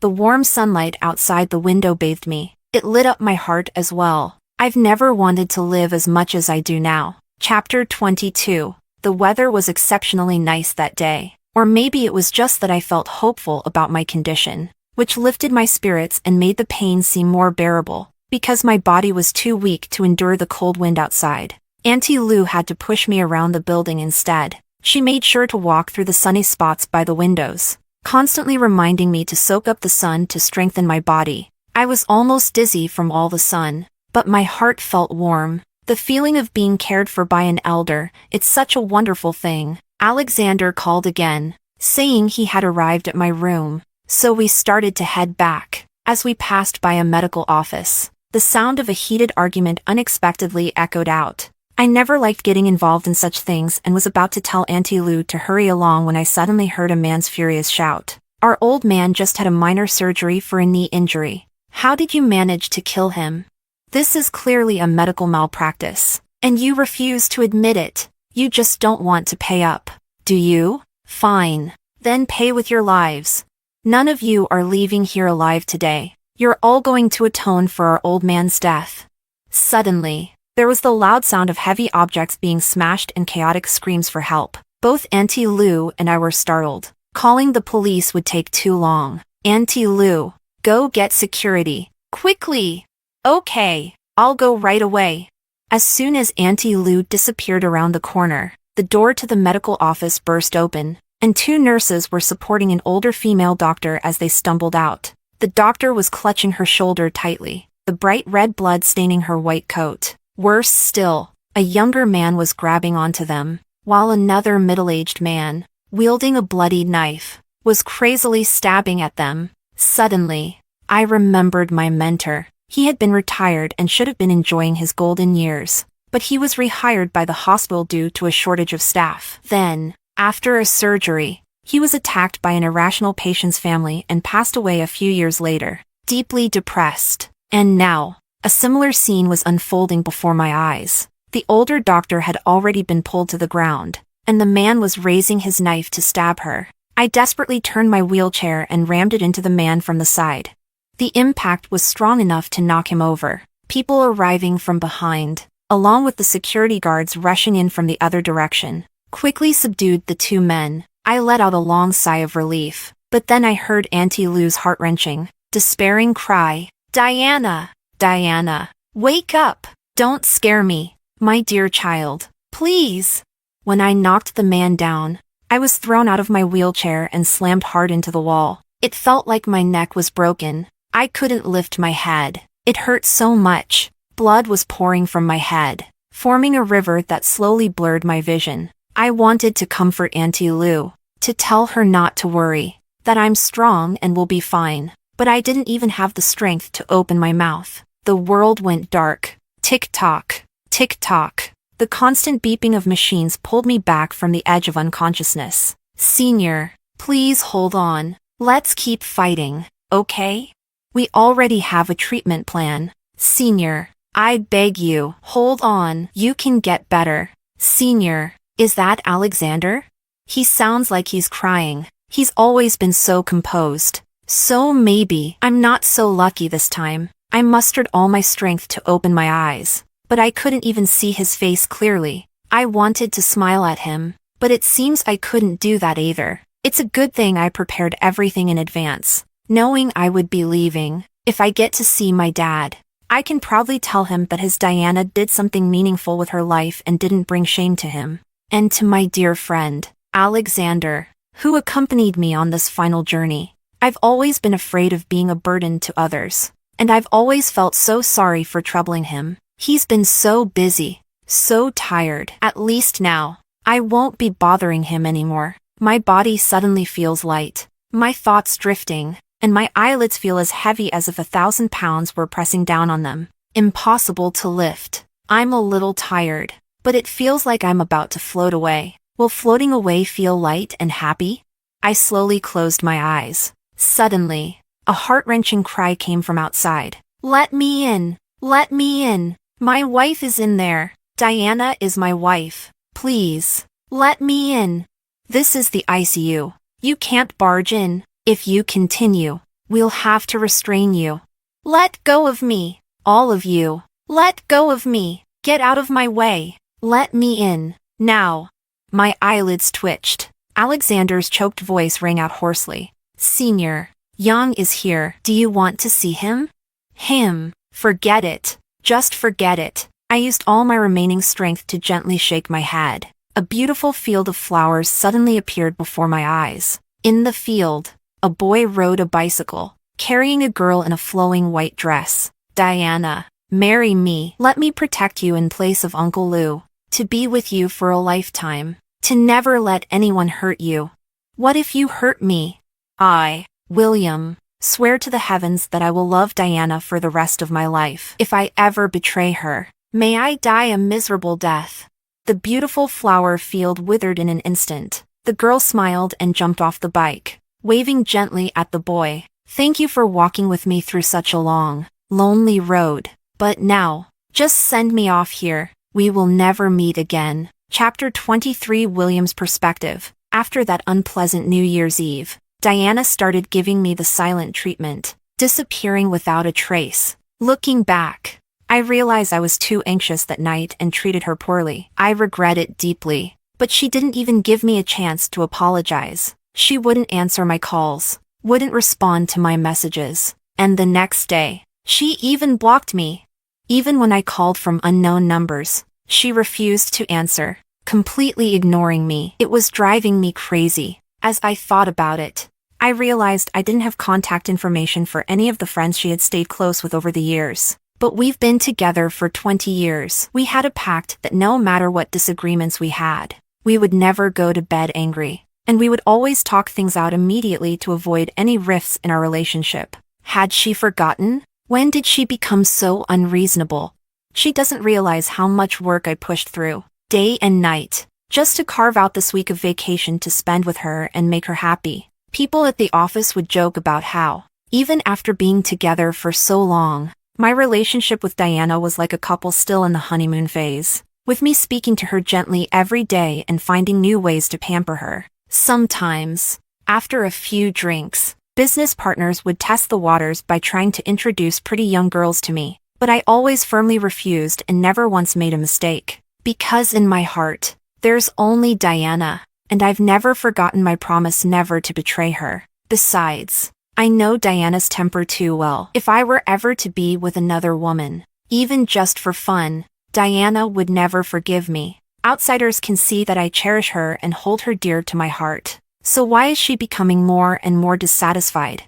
The warm sunlight outside the window bathed me, It lit up my heart as well. I've never wanted to live as much as I do now. Chapter 22. The weather was exceptionally nice that day. Or maybe it was just that I felt hopeful about my condition, which lifted my spirits and made the pain seem more bearable, because my body was too weak to endure the cold wind outside. Auntie Lou had to push me around the building instead. She made sure to walk through the sunny spots by the windows, constantly reminding me to soak up the sun to strengthen my body. I was almost dizzy from all the sun, but my heart felt warm. The feeling of being cared for by an elder, it's such a wonderful thing. Alexander called again, saying he had arrived at my room, so we started to head back. As we passed by a medical office, the sound of a heated argument unexpectedly echoed out. I never liked getting involved in such things and was about to tell Auntie Lou to hurry along when I suddenly heard a man's furious shout. Our old man just had a minor surgery for a knee injury. How did you manage to kill him? This is clearly a medical malpractice, and you refuse to admit it. You just don't want to pay up, do you? Fine. Then pay with your lives. None of you are leaving here alive today. You're all going to atone for our old man's death. Suddenly, there was the loud sound of heavy objects being smashed and chaotic screams for help. Both Auntie Lou and I were startled. Calling the police would take too long. Auntie Lou, go get security. Quickly! Okay, I'll go right away. As soon as Auntie Lou disappeared around the corner, the door to the medical office burst open, and two nurses were supporting an older female doctor as they stumbled out. The doctor was clutching her shoulder tightly, the bright red blood staining her white coat. Worse still, a younger man was grabbing onto them, while another middle-aged man, wielding a bloodied knife, was crazily stabbing at them. Suddenly, I remembered my mentor. He had been retired and should have been enjoying his golden years, but he was rehired by the hospital due to a shortage of staff. Then, after a surgery, he was attacked by an irrational patient's family and passed away a few years later, deeply depressed. And now, a similar scene was unfolding before my eyes. The older doctor had already been pulled to the ground, and the man was raising his knife to stab her. I desperately turned my wheelchair and rammed it into the man from the side. The impact was strong enough to knock him over. People arriving from behind, along with the security guards rushing in from the other direction, quickly subdued the two men. I let out a long sigh of relief, but then I heard Auntie Lou's heart-wrenching, despairing cry, "Diana! Diana! Wake up! Don't scare me, my dear child, please!" When I knocked the man down, I was thrown out of my wheelchair and slammed hard into the wall. It felt like my neck was broken. I couldn't lift my head. It hurt so much. Blood was pouring from my head, forming a river that slowly blurred my vision. I wanted to comfort Auntie Lou, to tell her not to worry, that I'm strong and will be fine, but I didn't even have the strength to open my mouth. The world went dark. Tick-tock, tick-tock. The constant beeping of machines pulled me back from the edge of unconsciousness. "Senior, please hold on. Let's keep fighting, okay? We already have a treatment plan. Senior, I beg you, hold on. You can get better. Senior, is that Alexander? He sounds like he's crying. He's always been so composed. So maybe I'm not so lucky this time." I mustered all my strength to open my eyes, but I couldn't even see his face clearly. I wanted to smile at him, but it seems I couldn't do that either. It's a good thing I prepared everything in advance, knowing I would be leaving. If I get to see my dad, I can proudly tell him that his Diana did something meaningful with her life and didn't bring shame to him. And to my dear friend, Alexander, who accompanied me on this final journey. I've always been afraid of being a burden to others, and I've always felt so sorry for troubling him. He's been so busy, so tired. At least now, I won't be bothering him anymore. My body suddenly feels light, my thoughts drifting, and my eyelids feel as heavy as if 1,000 pounds were pressing down on them. Impossible to lift. I'm a little tired, but it feels like I'm about to float away. Will floating away feel light and happy? I slowly closed my eyes. Suddenly, a heart-wrenching cry came from outside. "Let me in! Let me in! My wife is in there! Diana is my wife! Please, let me in! This is the ICU. You can't barge in. If you continue, we'll have to restrain you." Let go of me. All of you. Let go of me. Get out of my way. Let me in. Now. My eyelids twitched. Alexander's choked voice rang out hoarsely. Senior. Young is here. Do you want to see him? Him. Forget it. Just forget it. I used all my remaining strength to gently shake my head. A beautiful field of flowers suddenly appeared before my eyes. In the field, a boy rode a bicycle, carrying a girl in a flowing white dress. Diana, marry me. Let me protect you in place of Uncle Lou. To be with you for a lifetime. To never let anyone hurt you. What if you hurt me? I, William, swear to the heavens that I will love Diana for the rest of my life. If I ever betray her, may I die a miserable death. The beautiful flower field withered in an instant. The girl smiled and jumped off the bike, waving gently at the boy. Thank you for walking with me through such a long, lonely road. But now, just send me off here. We will never meet again. Chapter 23 William's Perspective. After that unpleasant New Year's Eve, Diana started giving me the silent treatment, disappearing without a trace. Looking back, I realized I was too anxious that night and treated her poorly. I regret it deeply, but she didn't even give me a chance to apologize. She wouldn't answer my calls, wouldn't respond to my messages, and the next day, she even blocked me. Even when I called from unknown numbers, she refused to answer, completely ignoring me. It was driving me crazy. As I thought about it, I realized I didn't have contact information for any of the friends she had stayed close with over the years. But we've been together for 20 years. We had a pact that no matter what disagreements we had, we would never go to bed angry, and we would always talk things out immediately to avoid any rifts in our relationship. Had she forgotten? When did she become so unreasonable? She doesn't realize how much work I pushed through, day and night, just to carve out this week of vacation to spend with her and make her happy. People at the office would joke about how, even after being together for so long, my relationship with Diana was like a couple still in the honeymoon phase, with me speaking to her gently every day and finding new ways to pamper her. Sometimes, after a few drinks, business partners would test the waters by trying to introduce pretty young girls to me, but I always firmly refused and never once made a mistake. Because in my heart, there's only Diana, and I've never forgotten my promise never to betray her. Besides, I know Diana's temper too well. If I were ever to be with another woman, even just for fun, Diana would never forgive me. Outsiders can see that I cherish her and hold her dear to my heart. So why is she becoming more and more dissatisfied?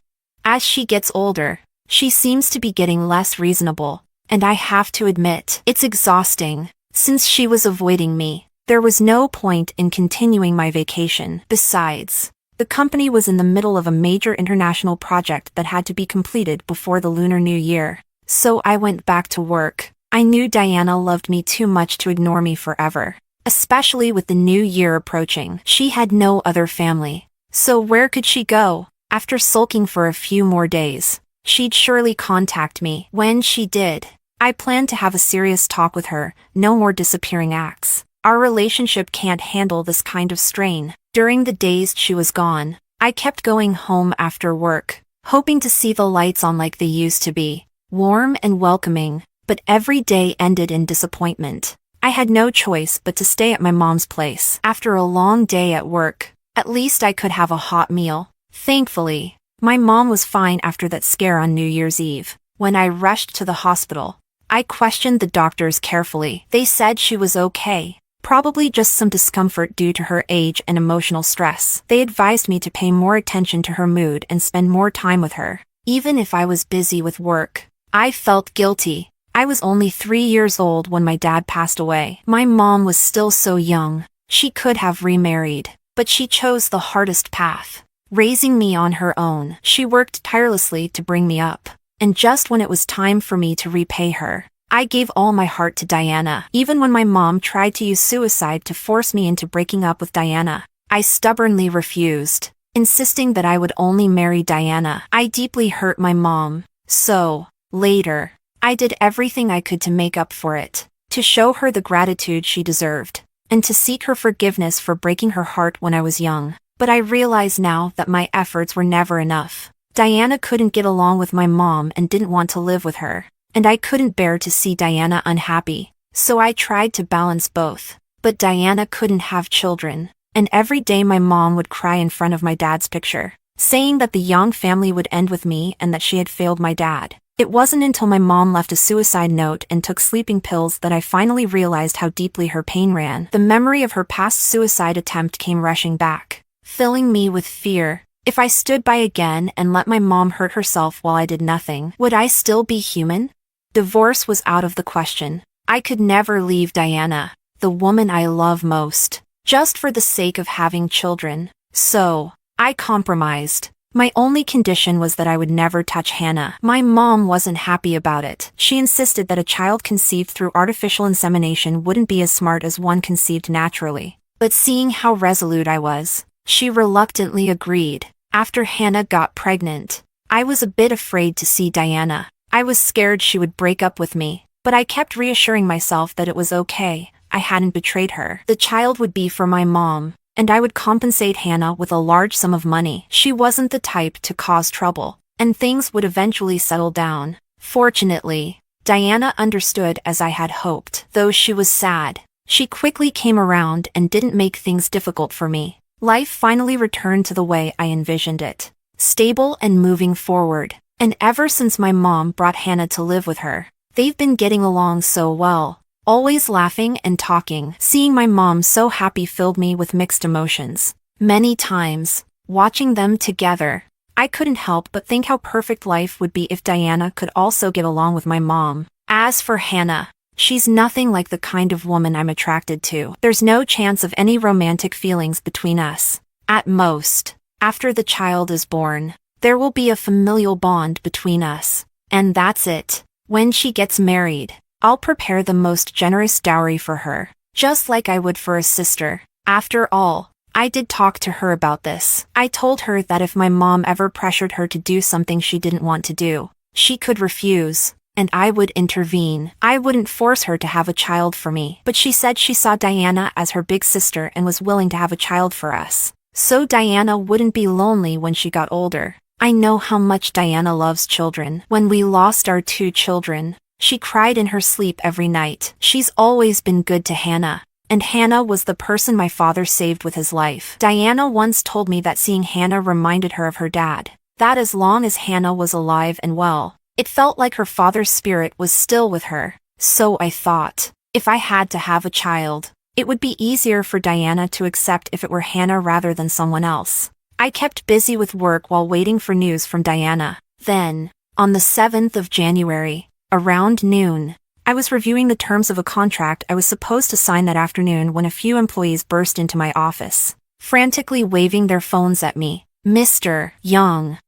As she gets older, she seems to be getting less reasonable, and I have to admit, it's exhausting. Since she was avoiding me, there was no point in continuing my vacation. Besides, the company was in the middle of a major international project that had to be completed before the Lunar New Year. So I went back to work. I knew Diana loved me too much to ignore me forever. Especially with the new year approaching. She had no other family. So where could she go? After sulking for a few more days, she'd surely contact me. When she did, I planned to have a serious talk with her. No more disappearing acts. Our relationship can't handle this kind of strain. During the days she was gone, I kept going home after work, hoping to see the lights on like they used to be, warm and welcoming, but every day ended in disappointment. I had no choice but to stay at my mom's place. After a long day at work, at least I could have a hot meal. Thankfully, my mom was fine after that scare on New Year's Eve. When I rushed to the hospital, I questioned the doctors carefully. They said she was okay, probably just some discomfort due to her age and emotional stress. They advised me to pay more attention to her mood and spend more time with her. Even if I was busy with work, I felt guilty. I was only 3 years old when my dad passed away. My mom was still so young. She could have remarried, but she chose the hardest path, raising me on her own. She worked tirelessly to bring me up, and just when it was time for me to repay her, I gave all my heart to Diana. Even when my mom tried to use suicide to force me into breaking up with Diana, I stubbornly refused, insisting that I would only marry Diana. I deeply hurt my mom, so, later, I did everything I could to make up for it, to show her the gratitude she deserved, and to seek her forgiveness for breaking her heart when I was young. But I realize now that my efforts were never enough. Diana couldn't get along with my mom and didn't want to live with her, and I couldn't bear to see Diana unhappy, so I tried to balance both. But Diana couldn't have children, and every day my mom would cry in front of my dad's picture, saying that the young family would end with me and that she had failed my dad. It wasn't until my mom left a suicide note and took sleeping pills that I finally realized how deeply her pain ran. The memory of her past suicide attempt came rushing back, filling me with fear. If I stood by again and let my mom hurt herself while I did nothing, would I still be human? Divorce was out of the question. I could never leave Diana, the woman I love most, just for the sake of having children. So, I compromised. My only condition was that I would never touch Hannah. My mom wasn't happy about it. She insisted that a child conceived through artificial insemination wouldn't be as smart as one conceived naturally. But seeing how resolute I was, she reluctantly agreed. After Hannah got pregnant, I was a bit afraid to see Diana. I was scared she would break up with me, but I kept reassuring myself that it was okay. I hadn't betrayed her. The child would be for my mom, and I would compensate Hannah with a large sum of money. She wasn't the type to cause trouble, and things would eventually settle down. Fortunately, Diana understood as I had hoped. Though she was sad, she quickly came around and didn't make things difficult for me. Life finally returned to the way I envisioned it, stable and moving forward. And ever since my mom brought Hannah to live with her, they've been getting along so well. Always laughing and talking. Seeing my mom so happy filled me with mixed emotions. Many times, watching them together, I couldn't help but think how perfect life would be if Diana could also get along with my mom. As for Hannah, she's nothing like the kind of woman I'm attracted to. There's no chance of any romantic feelings between us. At most, after the child is born, there will be a familial bond between us. And that's it. When she gets married, I'll prepare the most generous dowry for her, just like I would for a sister. After all, I did talk to her about this. I told her that if my mom ever pressured her to do something she didn't want to do, she could refuse, and I would intervene. I wouldn't force her to have a child for me. But she said she saw Diana as her big sister and was willing to have a child for us, so Diana wouldn't be lonely when she got older. I know how much Diana loves children. When we lost our 2 children, she cried in her sleep every night. She's always been good to Hannah, and Hannah was the person my father saved with his life. Diana once told me that seeing Hannah reminded her of her dad, that as long as Hannah was alive and well, it felt like her father's spirit was still with her. So I thought, if I had to have a child, it would be easier for Diana to accept if it were Hannah rather than someone else. I kept busy with work while waiting for news from Diana. Then, on the 7th of January, around noon, I was reviewing the terms of a contract I was supposed to sign that afternoon when a few employees burst into my office, frantically waving their phones at me. Mr. Young,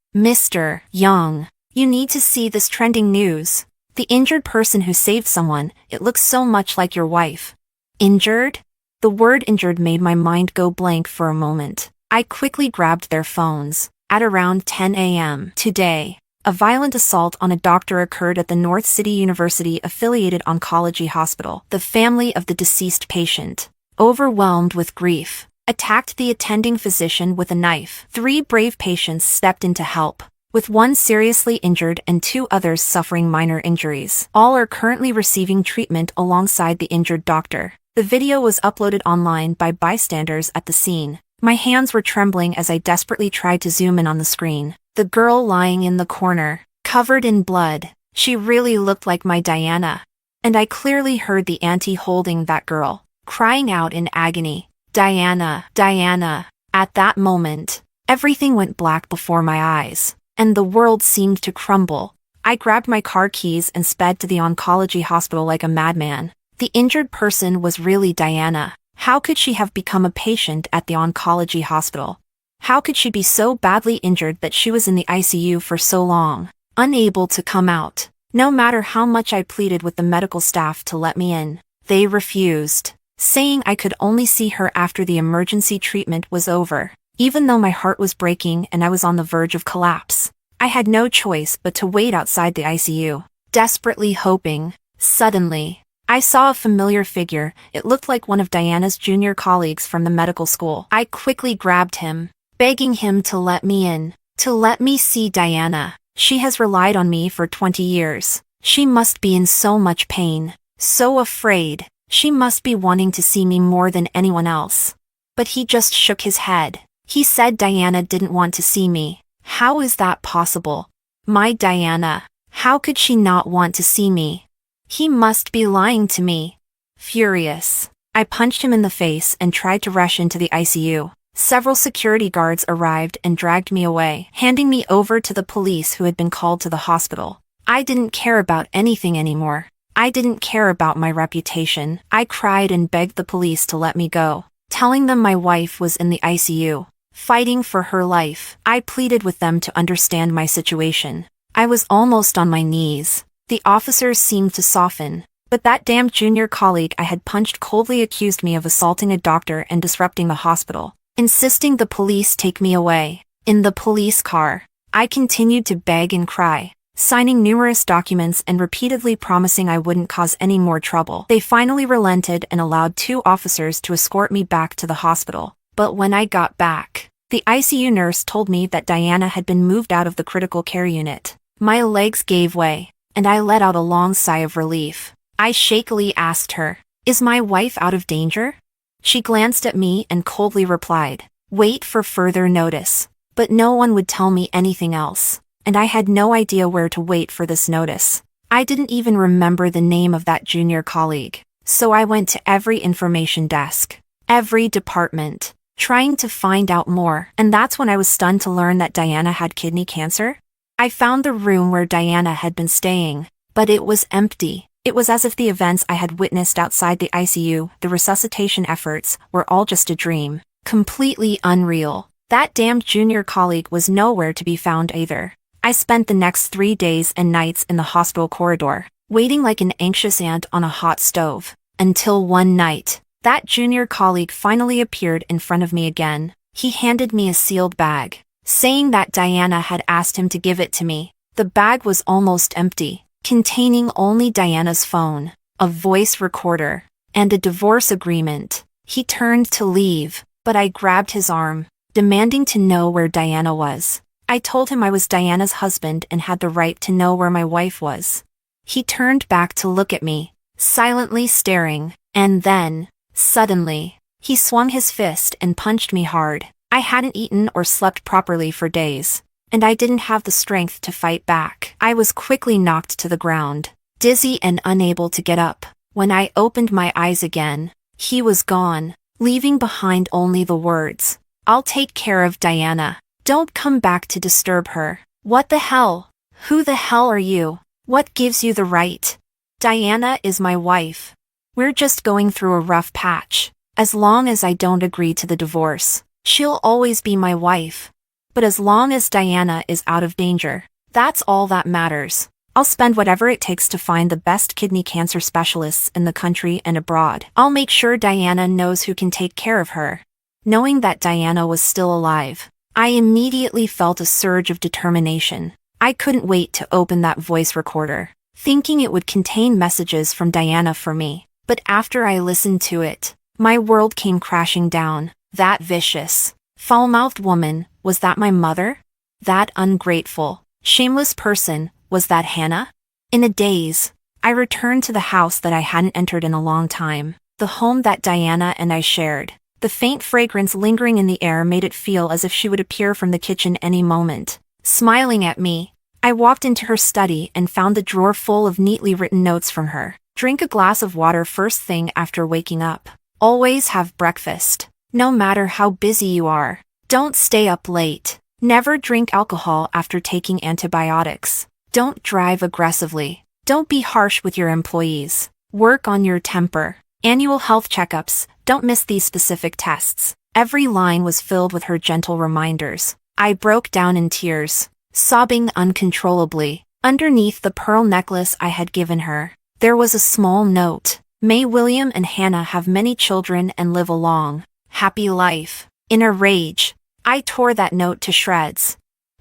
you need to see this trending news. The injured person who saved someone, it looks so much like your wife. Injured? The word injured made my mind go blank for a moment. I quickly grabbed their phones. At around 10 a.m. today, a violent assault on a doctor occurred at the North City University-affiliated oncology hospital. The family of the deceased patient, overwhelmed with grief, attacked the attending physician with a knife. 3 brave patients stepped in to help, with 1 seriously injured and 2 others suffering minor injuries. All are currently receiving treatment alongside the injured doctor. The video was uploaded online by bystanders at the scene. My hands were trembling as I desperately tried to zoom in on the screen. The girl lying in the corner, covered in blood, she really looked like my Diana. And I clearly heard the auntie holding that girl, crying out in agony, "Diana, Diana." At that moment, everything went black before my eyes, and the world seemed to crumble. I grabbed my car keys and sped to the oncology hospital like a madman. The injured person was really Diana. How could she have become a patient at the oncology hospital? How could she be so badly injured that she was in the ICU for so long, unable to come out? No matter how much I pleaded with the medical staff to let me in, they refused, saying I could only see her after the emergency treatment was over. Even though my heart was breaking and I was on the verge of collapse, I had no choice but to wait outside the ICU, desperately hoping. Suddenly, I saw a familiar figure. It looked like one of Diana's junior colleagues from the medical school. I quickly grabbed him, begging him to let me in. To let me see Diana. She has relied on me for 20 years. She must be in so much pain. So afraid. She must be wanting to see me more than anyone else. But he just shook his head. He said Diana didn't want to see me. How is that possible? My Diana. How could she not want to see me? He must be lying to me. Furious, I punched him in the face and tried to rush into the ICU. Several security guards arrived and dragged me away, handing me over to the police who had been called to the hospital. I didn't care about anything anymore. I didn't care about my reputation. I cried and begged the police to let me go, telling them my wife was in the ICU, fighting for her life. I pleaded with them to understand my situation. I was almost on my knees. The officers seemed to soften, but that damned junior colleague I had punched coldly accused me of assaulting a doctor and disrupting the hospital, insisting the police take me away. In the police car, I continued to beg and cry, signing numerous documents and repeatedly promising I wouldn't cause any more trouble. They finally relented and allowed 2 officers to escort me back to the hospital. But when I got back, the ICU nurse told me that Diana had been moved out of the critical care unit. My legs gave way, and I let out a long sigh of relief. I shakily asked her, "Is my wife out of danger?" She glanced at me and coldly replied, "Wait for further notice." But no one would tell me anything else, and I had no idea where to wait for this notice. I didn't even remember the name of that junior colleague, so I went to every information desk, every department, trying to find out more. And that's when I was stunned to learn that Diana had kidney cancer. I found the room where Diana had been staying, but it was empty. It was as if the events I had witnessed outside the ICU, the resuscitation efforts, were all just a dream. Completely unreal. That damned junior colleague was nowhere to be found either. I spent the next 3 days and nights in the hospital corridor, waiting like an anxious ant on a hot stove, until one night, that junior colleague finally appeared in front of me again. He handed me a sealed bag, saying that Diana had asked him to give it to me. The bag was almost empty, containing only Diana's phone, a voice recorder, and a divorce agreement. He turned to leave, but I grabbed his arm, demanding to know where Diana was. I told him I was Diana's husband and had the right to know where my wife was. He turned back to look at me, silently staring, and then, suddenly, he swung his fist and punched me hard. I hadn't eaten or slept properly for days, and I didn't have the strength to fight back. I was quickly knocked to the ground, dizzy and unable to get up. When I opened my eyes again, he was gone, leaving behind only the words, "I'll take care of Diana. Don't come back to disturb her." What the hell? Who the hell are you? What gives you the right? Diana is my wife. We're just going through a rough patch. As long as I don't agree to the divorce, she'll always be my wife. But as long as Diana is out of danger, that's all that matters. I'll spend whatever it takes to find the best kidney cancer specialists in the country and abroad. I'll make sure Diana knows who can take care of her. Knowing that Diana was still alive, I immediately felt a surge of determination. I couldn't wait to open that voice recorder, thinking it would contain messages from Diana for me. But after I listened to it, my world came crashing down. That vicious, foul-mouthed woman, was that my mother? That ungrateful, shameless person, was that Hannah? In a daze, I returned to the house that I hadn't entered in a long time, the home that Diana and I shared. The faint fragrance lingering in the air made it feel as if she would appear from the kitchen any moment. Smiling at me, I walked into her study and found the drawer full of neatly written notes from her. Drink a glass of water first thing after waking up. Always have breakfast, no matter how busy you are. Don't stay up late. Never drink alcohol after taking antibiotics. Don't drive aggressively. Don't be harsh with your employees. Work on your temper. Annual health checkups. Don't miss these specific tests. Every line was filled with her gentle reminders. I broke down in tears, sobbing uncontrollably. Underneath the pearl necklace I had given her, there was a small note. May William and Hannah have many children and live a long, happy life. In a rage, I tore that note to shreds.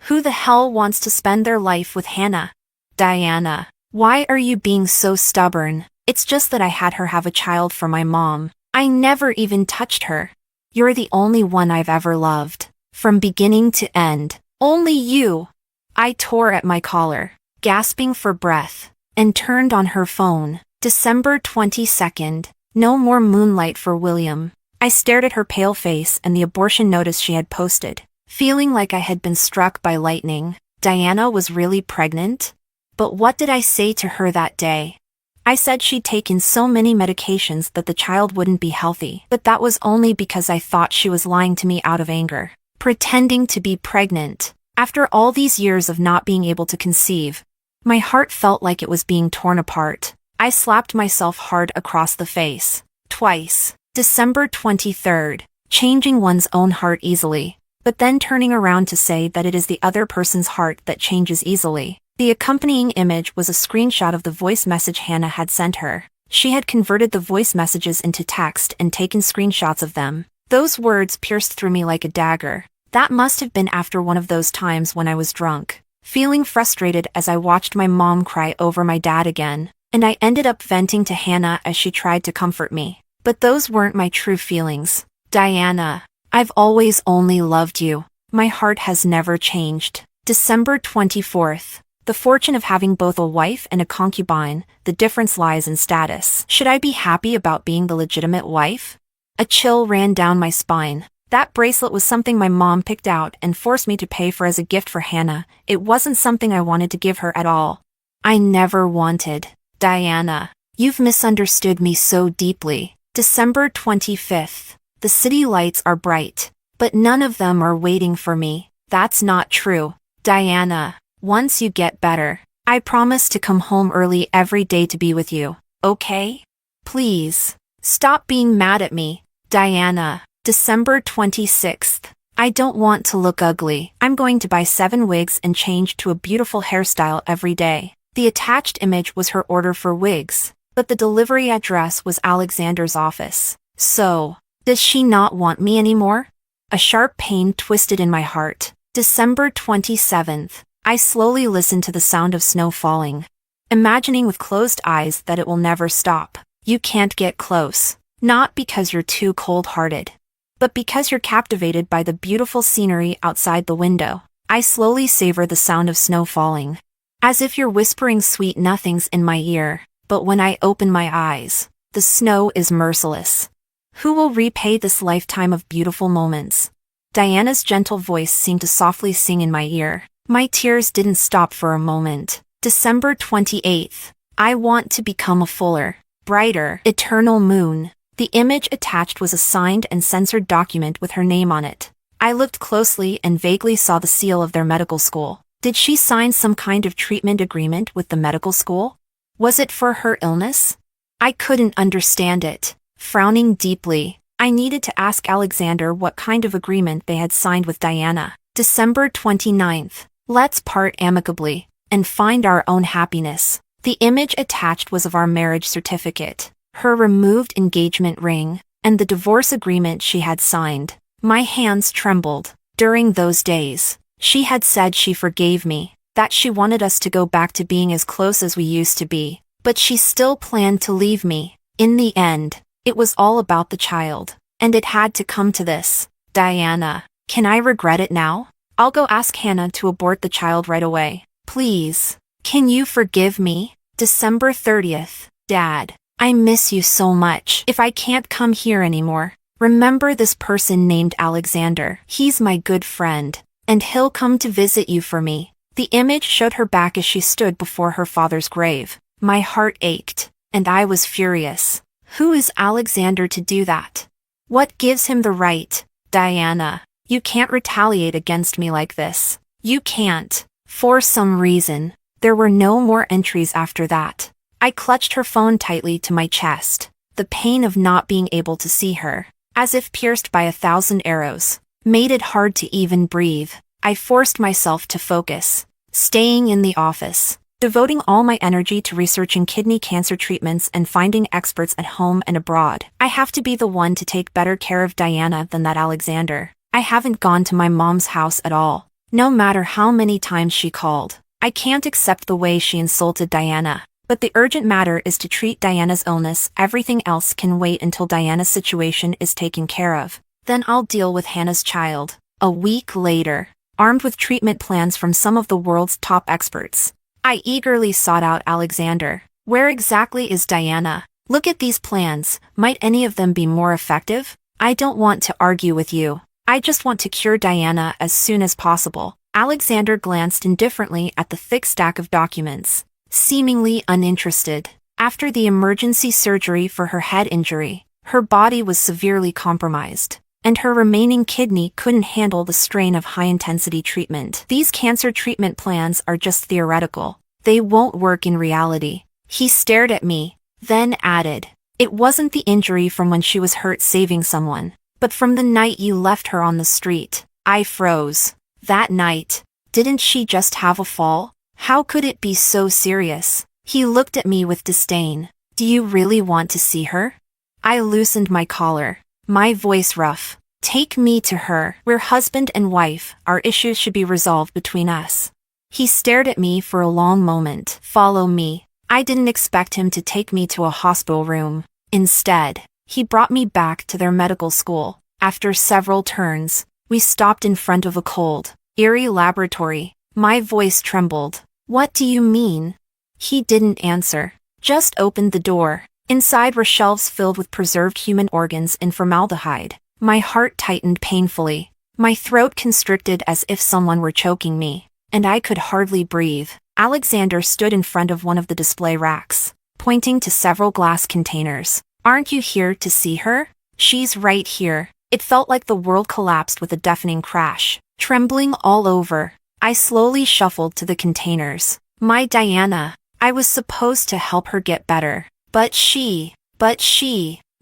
Who the hell wants to spend their life with Hannah? Diana, why are you being so stubborn? It's just that I had her have a child for my mom. I never even touched her. You're the only one I've ever loved. From beginning to end, Only you. I tore at my collar, gasping for breath, and turned on her phone. December 22nd. No more moonlight for William. I stared at her pale face and the abortion notice she had posted, feeling like I had been struck by lightning. Diana was really pregnant? But what did I say to her that day? I said she'd taken so many medications that the child wouldn't be healthy, but that was only because I thought she was lying to me out of anger, pretending to be pregnant. After all these years of not being able to conceive, my heart felt like it was being torn apart. I slapped myself hard across the face. Twice. December 23rd. Changing one's own heart easily, but then turning around to say that it is the other person's heart that changes easily. The accompanying image was a screenshot of the voice message Hannah had sent her. She had converted the voice messages into text and taken screenshots of them. Those words pierced through me like a dagger. That must have been after one of those times when I was drunk, feeling frustrated as I watched my mom cry over my dad again, and I ended up venting to Hannah as she tried to comfort me. But those weren't my true feelings. Diana, I've always only loved you. My heart has never changed. December 24th. The fortune of having both a wife and a concubine, the difference lies in status. Should I be happy about being the legitimate wife? A chill ran down my spine. That bracelet was something my mom picked out and forced me to pay for as a gift for Hannah. It wasn't something I wanted to give her at all. I never wanted. Diana, you've misunderstood me so deeply. December 25th. The city lights are bright, but none of them are waiting for me. That's not true. Diana, once you get better, I promise to come home early every day to be with you, okay? Please, stop being mad at me. Diana. December 26th. I don't want to look ugly. I'm going to buy 7 wigs and change to a beautiful hairstyle every day. The attached image was her order for wigs, but the delivery address was Alexander's office. So, does she not want me anymore? A sharp pain twisted in my heart. December 27th. I slowly listened to the sound of snow falling, imagining with closed eyes that it will never stop. You can't get close, not because you're too cold-hearted, but because you're captivated by the beautiful scenery outside the window. I slowly savor the sound of snow falling, as if you're whispering sweet nothings in my ear. But when I open my eyes, the snow is merciless. Who will repay this lifetime of beautiful moments? Diana's gentle voice seemed to softly sing in my ear. My tears didn't stop for a moment. December 28th. I want to become a fuller, brighter, eternal moon. The image attached was a signed and censored document with her name on it. I looked closely and vaguely saw the seal of their medical school. Did she sign some kind of treatment agreement with the medical school? Was it for her illness? I couldn't understand it. Frowning deeply, I needed to ask Alexander what kind of agreement they had signed with Diana. December 29th. Let's part amicably and find our own happiness. The image attached was of our marriage certificate, her removed engagement ring, and the divorce agreement she had signed. My hands trembled. During those days, she had said she forgave me, that she wanted us to go back to being as close as we used to be, but she still planned to leave me. In the end, it was all about the child, and it had to come to this. Diana, can I regret it now? I'll go ask Hannah to abort the child right away. Please, can you forgive me? December 30th. Dad, I miss you so much. If I can't come here anymore, remember this person named Alexander. He's my good friend, and he'll come to visit you for me. The image showed her back as she stood before her father's grave. My heart ached, and I was furious. Who is Alexander to do that? What gives him the right? Diana, you can't retaliate against me like this. You can't. For some reason, there were no more entries after that. I clutched her phone tightly to my chest. The pain of not being able to see her, as if pierced by 1,000 arrows, made it hard to even breathe. I forced myself to focus, staying in the office, devoting all my energy to researching kidney cancer treatments and finding experts at home and abroad. I have to be the one to take better care of Diana than that Alexander. I haven't gone to my mom's house at all, no matter how many times she called. I can't accept the way she insulted Diana. But the urgent matter is to treat Diana's illness. Everything else can wait until Diana's situation is taken care of. Then I'll deal with Hannah's child. A week later. armed with treatment plans from some of the world's top experts. I eagerly sought out Alexander. Where exactly is Diana? Look at these plans. Might any of them be more effective? I don't want to argue with you. I just want to cure Diana as soon as possible. Alexander glanced indifferently at the thick stack of documents, seemingly uninterested. After the emergency surgery for her head injury, her body was severely compromised, and her remaining kidney couldn't handle the strain of high-intensity treatment. These cancer treatment plans are just theoretical. They won't work in reality. He stared at me, then added, "It wasn't the injury from when she was hurt saving someone, but from the night you left her on the street." I froze. That night, didn't she just have a fall? How could it be so serious? He looked at me with disdain. "Do you really want to see her?" I loosened my collar, my voice rough. "Take me to her. We're husband and wife. Our issues should be resolved between us." He stared at me for a long moment. "Follow me." I didn't expect him to take me to a hospital room. Instead, he brought me back to their medical school. After several turns, we stopped in front of a cold, eerie laboratory. My voice trembled. "What do you mean?" He didn't answer, just opened the door. Inside were shelves filled with preserved human organs in formaldehyde. My heart tightened painfully. My throat constricted as if someone were choking me, and I could hardly breathe. Alexander stood in front of one of the display racks, pointing to several glass containers. "Aren't you here to see her? She's right here." It felt like the world collapsed with a deafening crash. Trembling all over, I slowly shuffled to the containers. My Diana. I was supposed to help her get better. But she.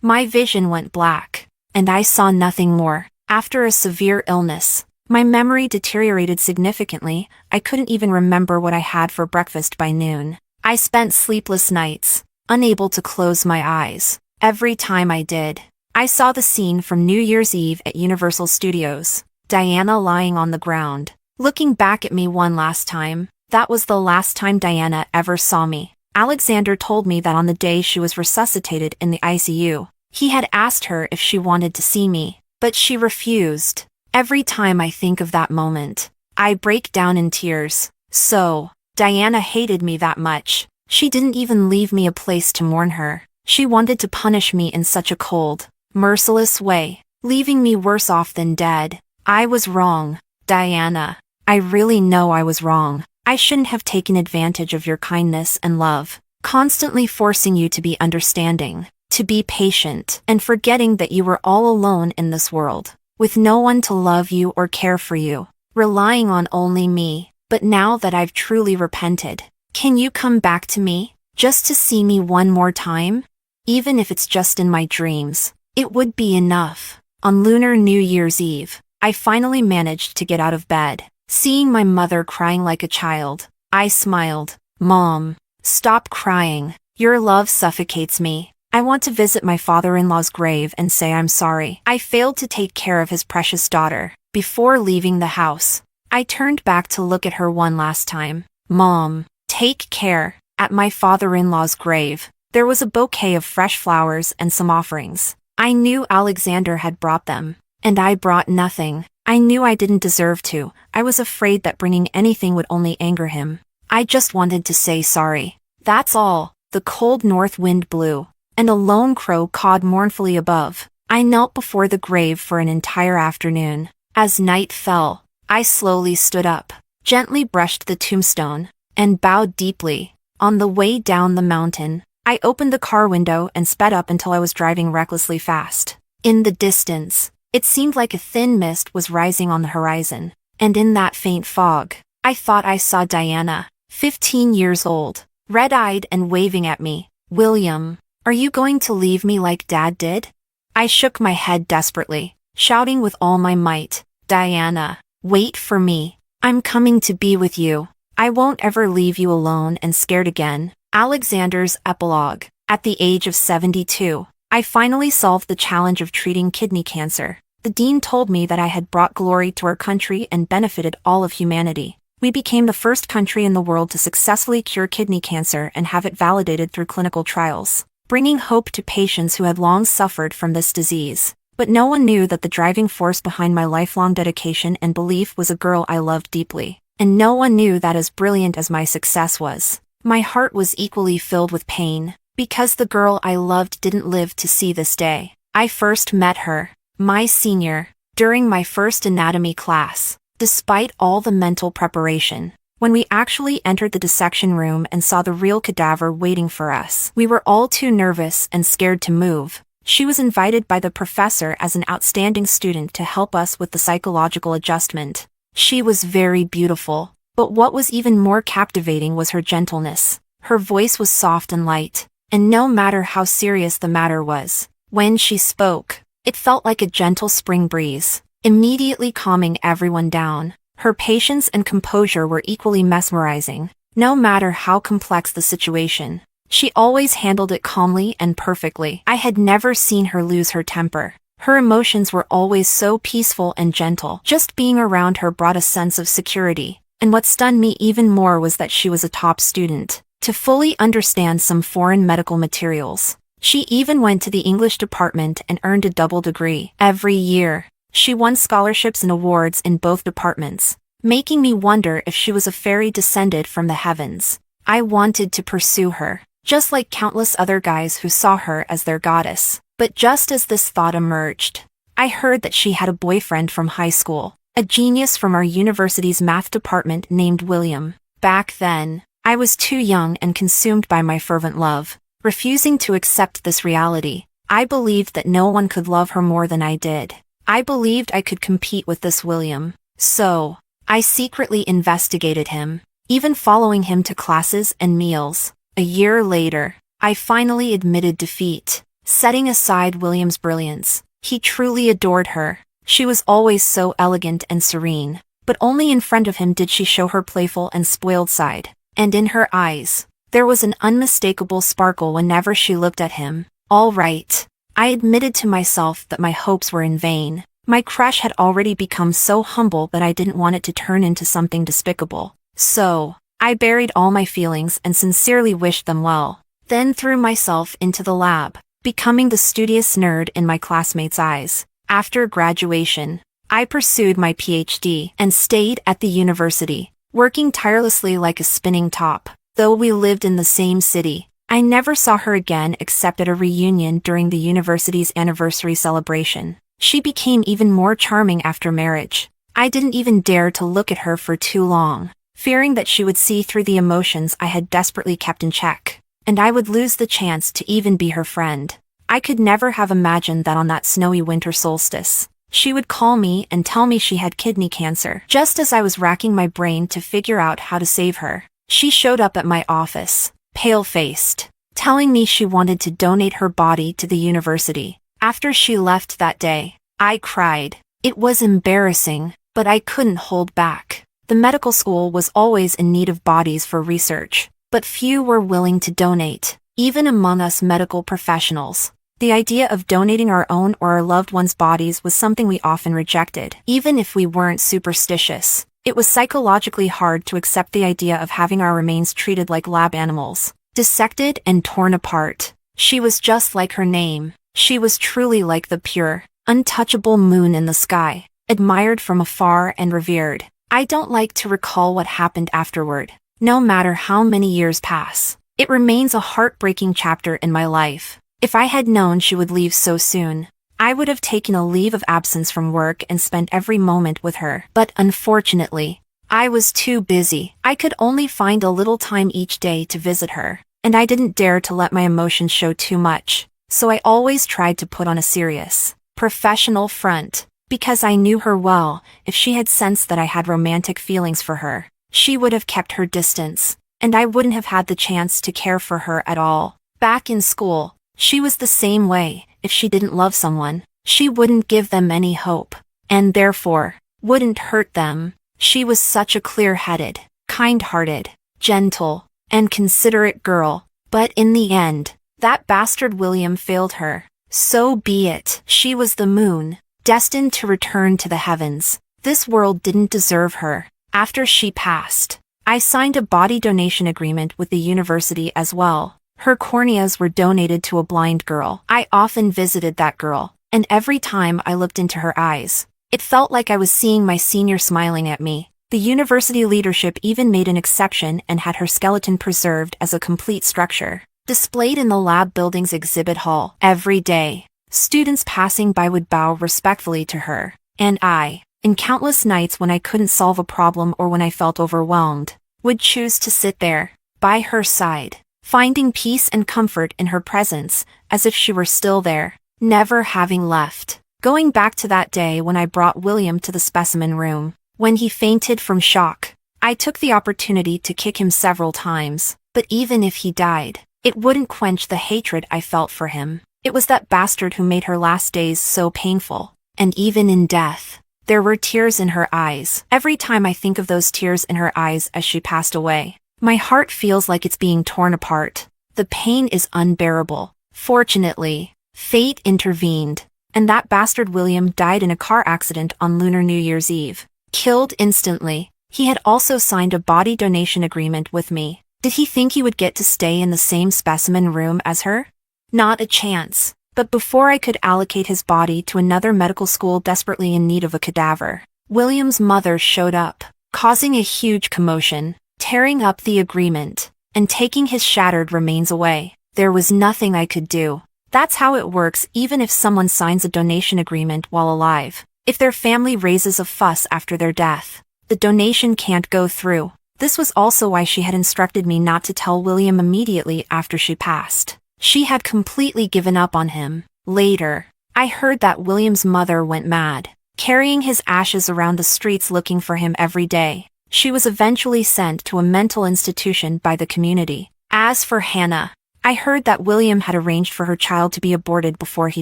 My vision went black, and I saw nothing more. After a severe illness, my memory deteriorated significantly. I couldn't even remember what I had for breakfast by noon. I spent sleepless nights, unable to close my eyes. Every time I did, I saw the scene from New Year's Eve at Universal Studios. Diana lying on the ground, looking back at me one last time. That was the last time Diana ever saw me. Alexander told me that on the day she was resuscitated in the ICU, he had asked her if she wanted to see me, but she refused. Every time I think of that moment, I break down in tears. So, Diana hated me that much. She didn't even leave me a place to mourn her. She wanted to punish me in such a cold, merciless way, leaving me worse off than dead. I was wrong, Diana. I really know I was wrong. I shouldn't have taken advantage of your kindness and love, constantly forcing you to be understanding, to be patient, and forgetting that you were all alone in this world, with no one to love you or care for you, relying on only me. But now that I've truly repented, can you come back to me, just to see me one more time? Even if it's just in my dreams, it would be enough. On lunar New Year's Eve, I finally managed to get out of bed. Seeing my mother crying like a child, I smiled. "Mom, stop crying. Your love suffocates me. I want to visit my father-in-law's grave and say I'm sorry. I failed to take care of his precious daughter." Before leaving the house, I turned back to look at her one last time. "Mom, take care." At my father-in-law's grave, there was a bouquet of fresh flowers and some offerings. I knew Alexander had brought them, and I brought nothing. I knew I didn't deserve to. I was afraid that bringing anything would only anger him. I just wanted to say sorry. That's all. The cold north wind blew, and a lone crow cawed mournfully above. I knelt before the grave for an entire afternoon. As night fell, I slowly stood up, gently brushed the tombstone, and bowed deeply. On the way down the mountain, I opened the car window and sped up until I was driving recklessly fast. In the distance, it seemed like a thin mist was rising on the horizon, and in that faint fog, I thought I saw Diana, 15 years old, red-eyed and waving at me. "William, are you going to leave me like Dad did?" I shook my head desperately, shouting with all my might, "Diana, wait for me. I'm coming to be with you. I won't ever leave you alone and scared again." Alexander's epilogue. At the age of 72, I finally solved the challenge of treating kidney cancer. The dean told me that I had brought glory to our country and benefited all of humanity. We became the first country in the world to successfully cure kidney cancer and have it validated through clinical trials, bringing hope to patients who had long suffered from this disease. But no one knew that the driving force behind my lifelong dedication and belief was a girl I loved deeply. And no one knew that as brilliant as my success was, my heart was equally filled with pain, because the girl I loved didn't live to see this day. I first met her, my senior, during my first anatomy class. Despite all the mental preparation, when we actually entered the dissection room and saw the real cadaver waiting for us, we were all too nervous and scared to move. She was invited by the professor as an outstanding student to help us with the psychological adjustment. She was very beautiful, but what was even more captivating was her gentleness. Her voice was soft and light, and no matter how serious the matter was, when she spoke, it felt like a gentle spring breeze, immediately calming everyone down. Her patience and composure were equally mesmerizing. No matter how complex the situation, she always handled it calmly and perfectly. I had never seen her lose her temper. Her emotions were always so peaceful and gentle. Just being around her brought a sense of security. And what stunned me even more was that she was a top student. To fully understand some foreign medical materials, she even went to the English department and earned a double degree. Every year, she won scholarships and awards in both departments, making me wonder if she was a fairy descended from the heavens. I wanted to pursue her, just like countless other guys who saw her as their goddess. But just as this thought emerged, I heard that she had a boyfriend from high school, a genius from our university's math department named William. Back then, I was too young and consumed by my fervent love, refusing to accept this reality. I believed that no one could love her more than I did. I believed I could compete with this William. So, I secretly investigated him, even following him to classes and meals. A year later, I finally admitted defeat. Setting aside William's brilliance, he truly adored her. She was always so elegant and serene, but only in front of him did she show her playful and spoiled side. And in her eyes, there was an unmistakable sparkle whenever she looked at him. All right, I admitted to myself that my hopes were in vain. My crush had already become so humble that I didn't want it to turn into something despicable. So, I buried all my feelings and sincerely wished them well, then threw myself into the lab, becoming the studious nerd in my classmates' eyes. After graduation, I pursued my PhD and stayed at the university, working tirelessly like a spinning top. Though we lived in the same city, I never saw her again except at a reunion during the university's anniversary celebration. She became even more charming after marriage. I didn't even dare to look at her for too long, fearing that she would see through the emotions I had desperately kept in check, and I would lose the chance to even be her friend. I could never have imagined that on that snowy winter solstice, she would call me and tell me she had kidney cancer. Just as I was racking my brain to figure out how to save her, she showed up at my office, pale-faced, telling me she wanted to donate her body to the university. After she left that day, I cried. It was embarrassing, but I couldn't hold back. The medical school was always in need of bodies for research, but few were willing to donate, even among us medical professionals. The idea of donating our own or our loved ones' bodies was something we often rejected, even if we weren't superstitious. It was psychologically hard to accept the idea of having our remains treated like lab animals, dissected and torn apart. She was just like her name. She was truly like the pure, untouchable moon in the sky, admired from afar and revered. I don't like to recall what happened afterward. No matter how many years pass, it remains a heartbreaking chapter in my life. If I had known she would leave so soon, I would have taken a leave of absence from work and spent every moment with her. But unfortunately, I was too busy. I could only find a little time each day to visit her, and I didn't dare to let my emotions show too much. So I always tried to put on a serious, professional front. Because I knew her well, if she had sensed that I had romantic feelings for her, she would have kept her distance, and I wouldn't have had the chance to care for her at all. Back in school, she was the same way. If she didn't love someone, she wouldn't give them any hope, and therefore, wouldn't hurt them. She was such a clear-headed, kind-hearted, gentle, and considerate girl. But in the end, that bastard William failed her. So be it. She was the moon, destined to return to the heavens. This world didn't deserve her. After she passed, I signed a body donation agreement with the university as well. Her corneas were donated to a blind girl. I often visited that girl, and every time I looked into her eyes, it felt like I was seeing my senior smiling at me. The university leadership even made an exception and had her skeleton preserved as a complete structure, displayed in the lab building's exhibit hall. Every day, students passing by would bow respectfully to her, and I, in countless nights when I couldn't solve a problem or when I felt overwhelmed, would choose to sit there, by her side, finding peace and comfort in her presence, as if she were still there, never having left. Going back to that day when I brought William to the specimen room, when he fainted from shock, I took the opportunity to kick him several times, but even if he died, it wouldn't quench the hatred I felt for him. It was that bastard who made her last days so painful, and even in death, there were tears in her eyes. Every time I think of those tears in her eyes as she passed away, my heart feels like it's being torn apart. The pain is unbearable. Fortunately, fate intervened, and that bastard William died in a car accident on Lunar New Year's Eve. Killed instantly. He had also signed a body donation agreement with me. Did he think he would get to stay in the same specimen room as her? Not a chance. But before I could allocate his body to another medical school desperately in need of a cadaver, William's mother showed up, causing a huge commotion, tearing up the agreement, and taking his shattered remains away. There was nothing I could do. That's how it works even if someone signs a donation agreement while alive. If their family raises a fuss after their death, the donation can't go through. This was also why she had instructed me not to tell William immediately after she passed. She had completely given up on him. Later, I heard that William's mother went mad, carrying his ashes around the streets looking for him every day. She was eventually sent to a mental institution by the community. As for Hannah, I heard that William had arranged for her child to be aborted before he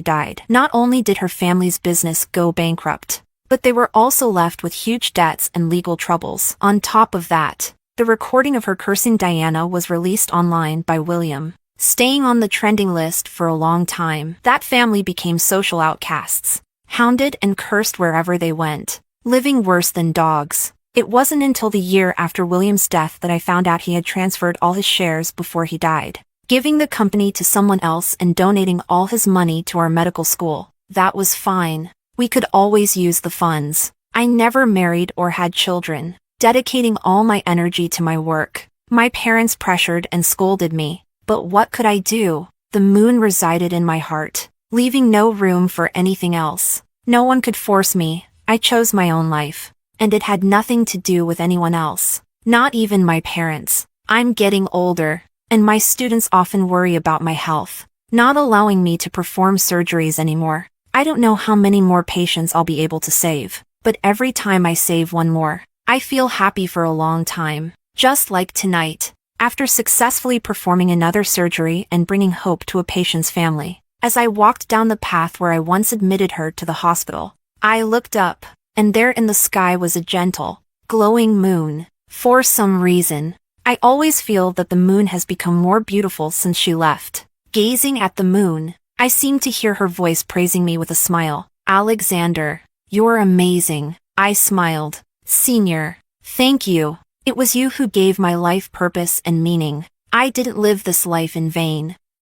died. Not only did her family's business go bankrupt, but they were also left with huge debts and legal troubles. On top of that, the recording of her cursing Diana was released online by William, staying on the trending list for a long time. That family became social outcasts, hounded and cursed wherever they went, living worse than dogs. It wasn't until the year after William's death that I found out he had transferred all his shares before he died, giving the company to someone else and donating all his money to our medical school. That was fine. We could always use the funds. I never married or had children, dedicating all my energy to my work. My parents pressured and scolded me, but what could I do? The moon resided in my heart, leaving no room for anything else. No one could force me. I chose my own life, and it had nothing to do with anyone else, not even my parents. I'm getting older, and my students often worry about my health, not allowing me to perform surgeries anymore. I don't know how many more patients I'll be able to save, but every time I save one more, I feel happy for a long time. Just like tonight, after successfully performing another surgery and bringing hope to a patient's family. As I walked down the path where I once admitted her to the hospital, I looked up, and there in the sky was a gentle, glowing moon. For some reason, I always feel that the moon has become more beautiful since she left. Gazing at the moon, I seemed to hear her voice praising me with a smile. "Alexander, you're amazing." I smiled. "Senior, thank you. It was you who gave my life purpose and meaning. I didn't live this life in vain."